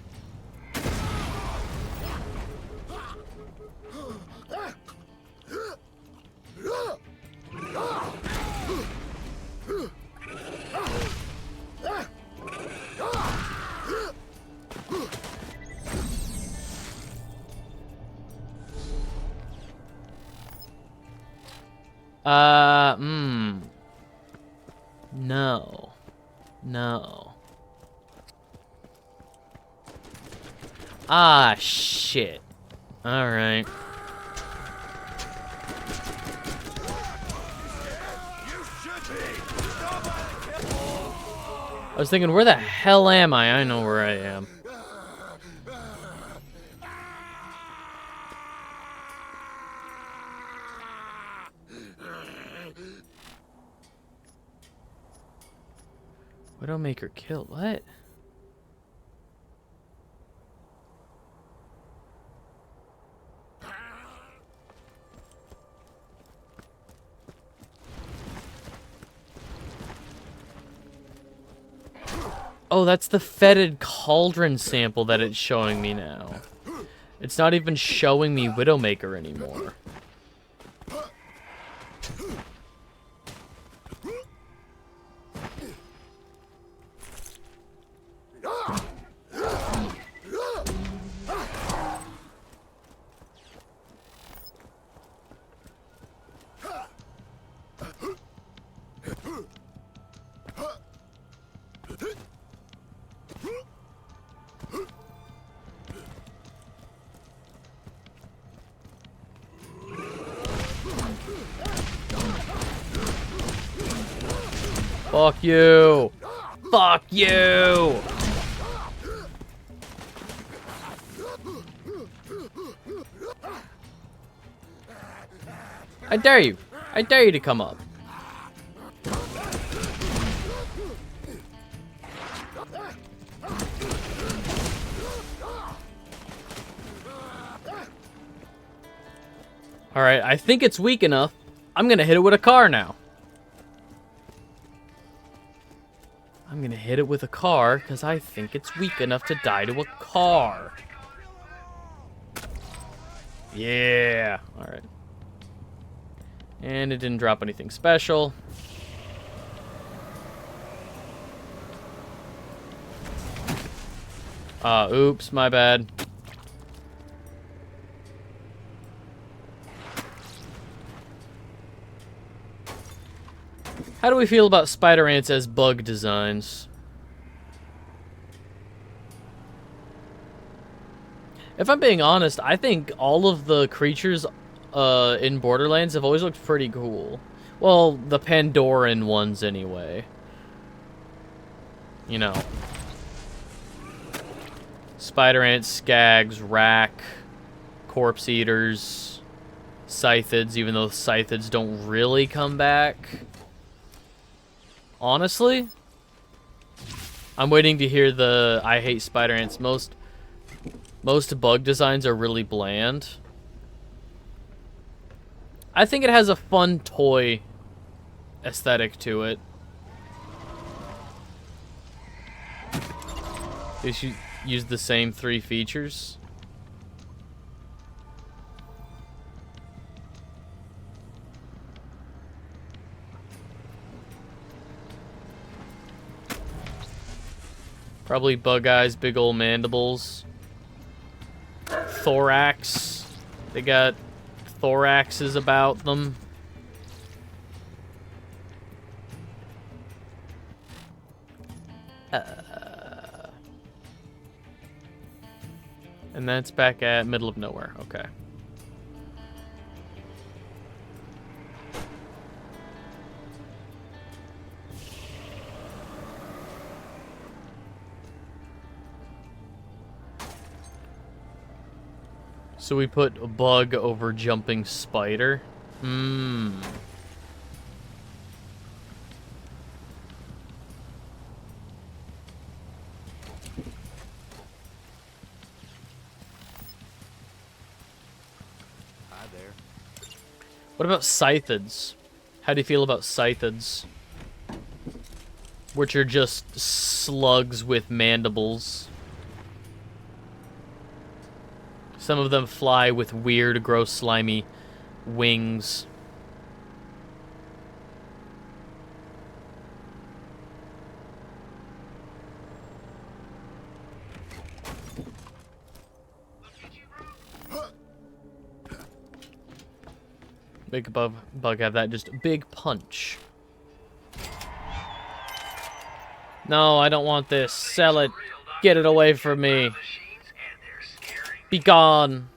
No. No. Ah, shit. Alright. I was thinking, where the hell am I? I know where I am. Widowmaker killed. What? Oh, that's the fetid cauldron sample that it's showing me now. It's not even showing me Widowmaker anymore. Fuck you! Fuck you! I dare you! I dare you to come up. Alright, I think it's weak enough. I'm gonna hit it with a car now. I'm gonna hit it with a car because I think it's weak enough to die to a car. Yeah. Alright. And it didn't drop anything special. Oops, my bad. How do we feel about spider ants as bug designs? If I'm being honest, I think all of the creatures in Borderlands have always looked pretty cool. Well, the Pandoran ones anyway. You know. Spider ants, skags, rack, corpse eaters, scythids, even though scythids don't really come back. Honestly, I'm waiting to hear the I hate spider ants. Most bug designs are really bland. I think it has a fun toy aesthetic to it. They should use the same 3 features. Probably bug eyes, big old mandibles. Thorax. They got thoraxes about them. And that's back at middle of nowhere. Okay. So we put a bug over jumping spider. Hi there. What about scythids? How do you feel about scythids? Which are just slugs with mandibles. Some of them fly with weird, gross, slimy wings. Big bug have that, just big punch. No, I don't want this. Sell it. Get it away from me. Be gone.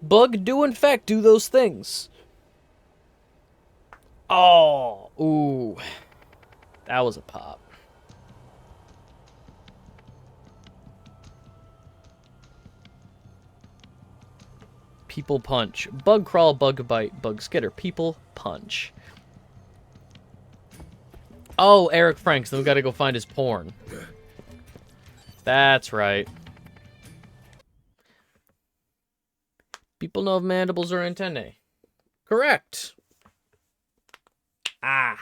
Bug do in fact do those things. Oh, ooh. That was a pop. People punch. Bug crawl, bug bite, bug skitter. People punch. Oh, Eric Franks. Then we gotta go find his porn. That's right. People know if mandibles are antennae. Correct. Ah.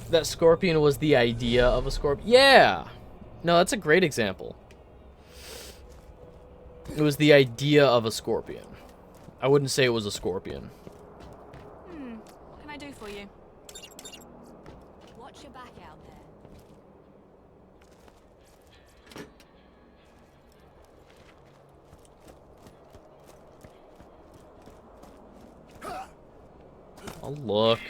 That scorpion was the idea of a scorpion. Yeah. No, that's a great example. It was the idea of a scorpion. I wouldn't say it was a scorpion. What can I do for you? Watch your back out there. Oh, look.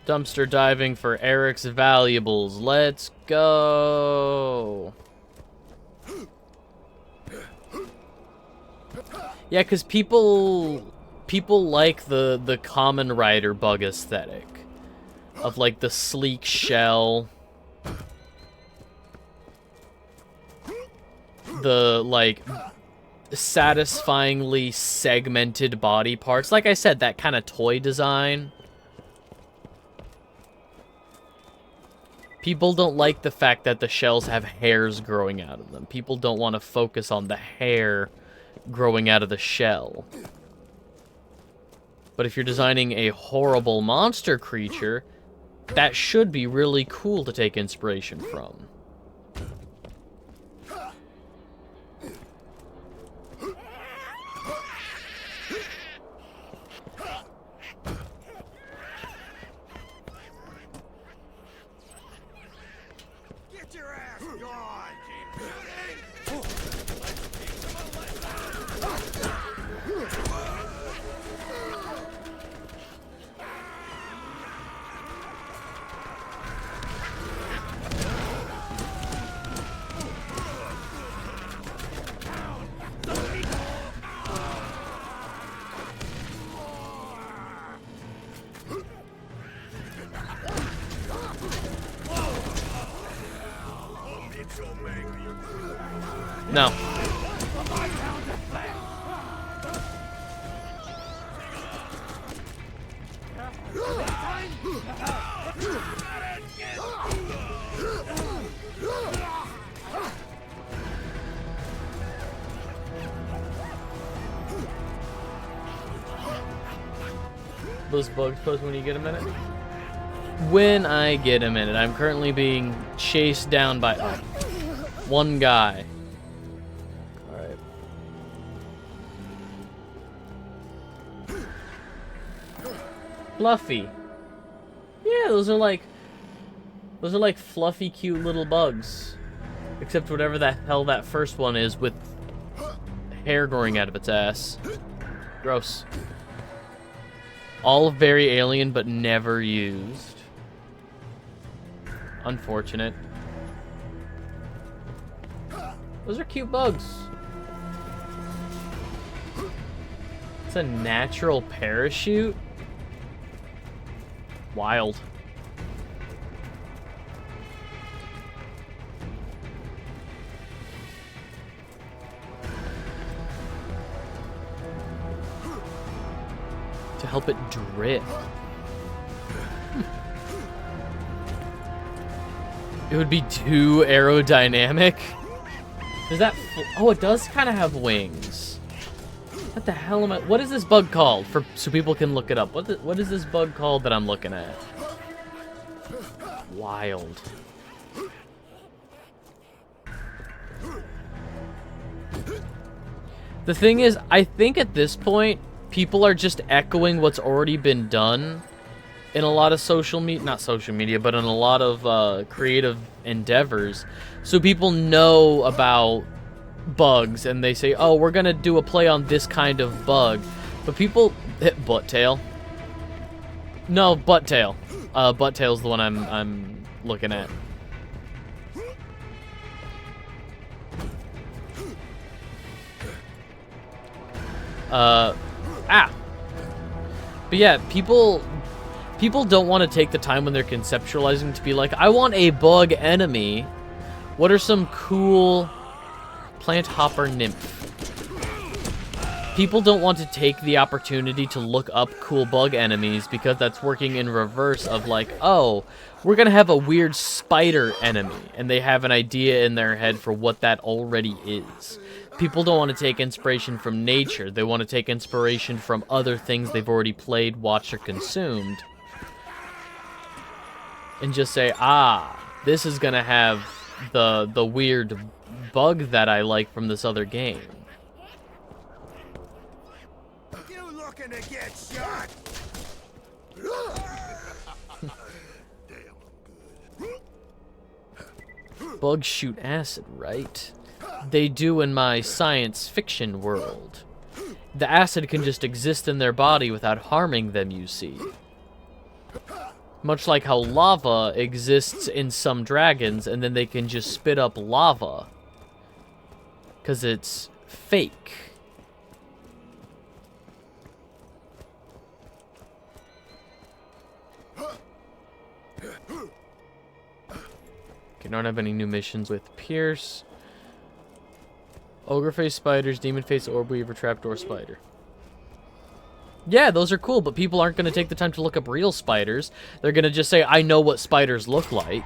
Dumpster diving for Eric's valuables. Let's go. Yeah, because people like the Common Rider bug aesthetic of like the sleek shell, the like satisfyingly segmented body parts. Like I said, that kind of toy design. People don't like the fact that the shells have hairs growing out of them. People don't want to focus on the hair growing out of the shell. But if you're designing a horrible monster creature, that should be really cool to take inspiration from. Get your ass gone, No. Those bugs post when you get a minute? When I get a minute. I'm currently being chased down by one guy. Alright. Fluffy. Yeah, those are like fluffy, cute little bugs. Except whatever the hell that first one is with hair growing out of its ass. Gross. All very alien, but never used. Unfortunate. Those are cute bugs. It's a natural parachute? Wild. To help it drip. It would be too aerodynamic. Does that? Oh, it does kind of have wings. What the hell am I? What is this bug called? So people can look it up. What is this bug called that I'm looking at? Wild. The thing is, I think at this point, people are just echoing what's already been done in a lot of not social media, but in a lot of creative endeavors. So people know about bugs, and they say, oh, we're gonna do a play on this kind of bug. But people... Butt tail. No, butt tail. Butt tail's the one I'm looking at. But yeah, people don't want to take the time when they're conceptualizing to be like, I want a bug enemy. What are some cool plant hopper nymph? People don't want to take the opportunity to look up cool bug enemies because that's working in reverse of like, oh, we're gonna have a weird spider enemy, and they have an idea in their head for what that already is. People don't want to take inspiration from nature. They want to take inspiration from other things they've already played, watched, or consumed. And just say, ah, this is gonna have the weird bug that I like from this other game. You looking to get shot? Bugs shoot acid, right? They do in my science fiction world. The acid can just exist in their body without harming them, you see. Much like how lava exists in some dragons, and then they can just spit up lava. 'Cause it's fake. Okay, don't have any new missions with Pierce. Ogre face spiders, demon face orb weaver, trapdoor spider. Yeah, those are cool, but people aren't going to take the time to look up real spiders. They're going to just say, I know what spiders look like.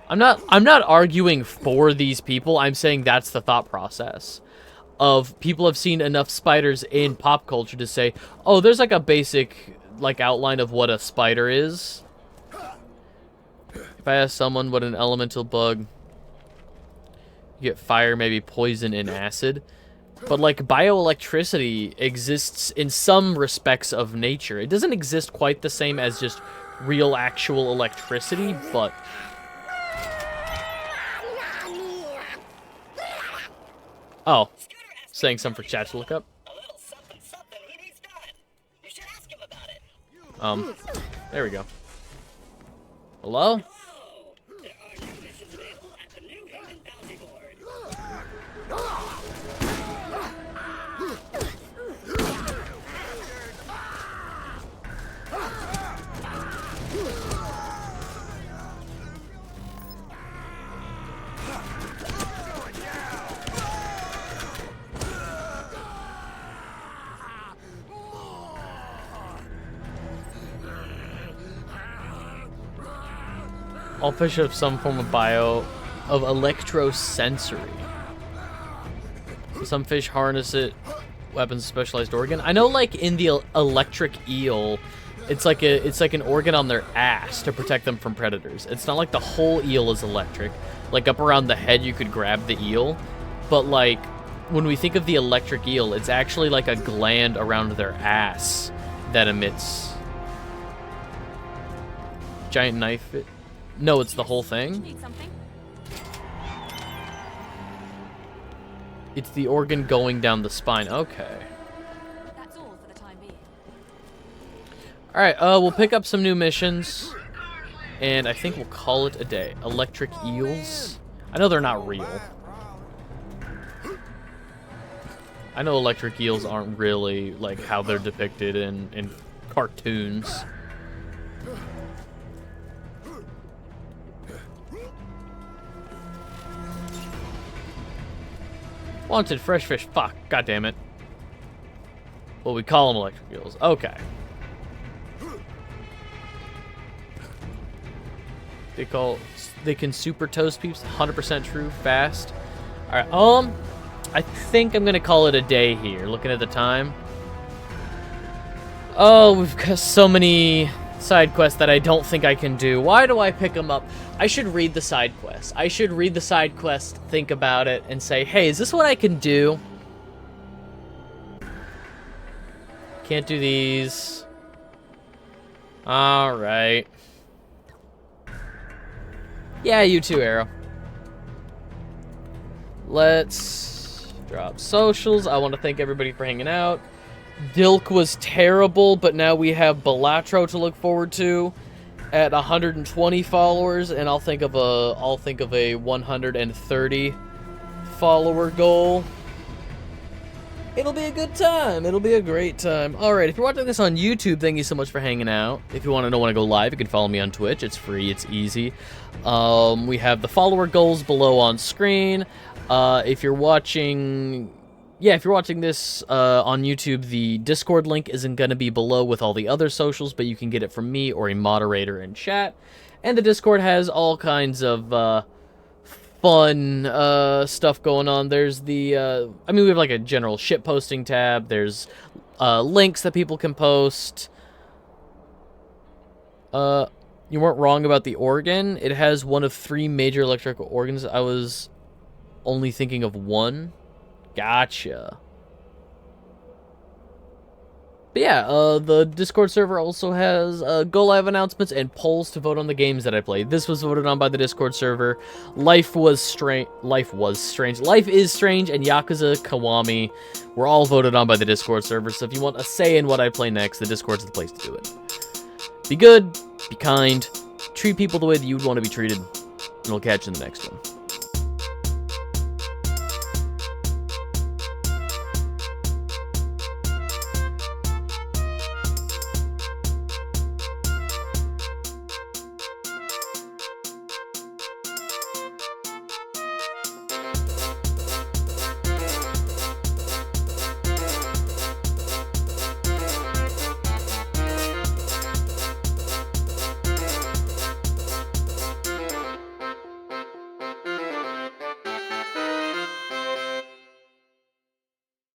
I'm not arguing for these people. I'm saying that's the thought process. Of people have seen enough spiders in pop culture to say, oh, there's like a basic like outline of what a spider is. If I ask someone what an elemental bug, you get fire, maybe poison, and acid. But like bioelectricity exists in some respects of nature. It doesn't exist quite the same as just real actual electricity, but... Oh, saying something for chat to look up. There we go. Hello? All fish have some form of electrosensory. Some fish harness it. Weapons, specialized organ. I know, like in the electric eel, it's like an organ on their ass to protect them from predators. It's not like the whole eel is electric. Like up around the head, you could grab the eel, but like when we think of the electric eel, it's actually like a gland around their ass that emits. Giant knife. No, it's the whole thing. Need something? It's the organ going down the spine. Okay. That's all for the time being. All right. We'll pick up some new missions, and I think we'll call it a day. Electric eels. I know they're not real. I know electric eels aren't really like how they're depicted in cartoons. Wanted fresh fish. Fuck. God damn it. Well, we call them electric eels. Okay. They can super toast peeps. 100% true. Fast. All right. I think I'm gonna call it a day here. Looking at the time. Oh, we've got so many side quests that I don't think I can do. Why do I pick them up? I should read the side quest. I should read the side quest, think about it, and say, hey, is this what I can do? Can't do these. Alright. Yeah, you too, Arrow. Let's drop socials. I want to thank everybody for hanging out. Dilk was terrible, but now we have Balatro to look forward to at 120 followers, and I'll think of a 130 follower goal. It'll be a good time. It'll be a great time. All right, if you're watching this on YouTube, thank you so much for hanging out. If you want to know when I go live, you can follow me on Twitch. It's free. It's easy. We have the follower goals below on screen. If you're watching this on YouTube, the Discord link isn't going to be below with all the other socials, but you can get it from me or a moderator in chat. And the Discord has all kinds of fun stuff going on. There's we have like a general shit posting tab. There's links that people can post. You weren't wrong about the organ. It has one of 3 major electrical organs. I was only thinking of one. Gotcha. But yeah, the Discord server also has go live announcements and polls to vote on the games that I played. This was voted on by the Discord server. Life is Strange, and Yakuza Kiwami were all voted on by the Discord server. So if you want a say in what I play next, the Discord's the place to do it. Be good, be kind, treat people the way that you'd want to be treated, and we'll catch you in the next one.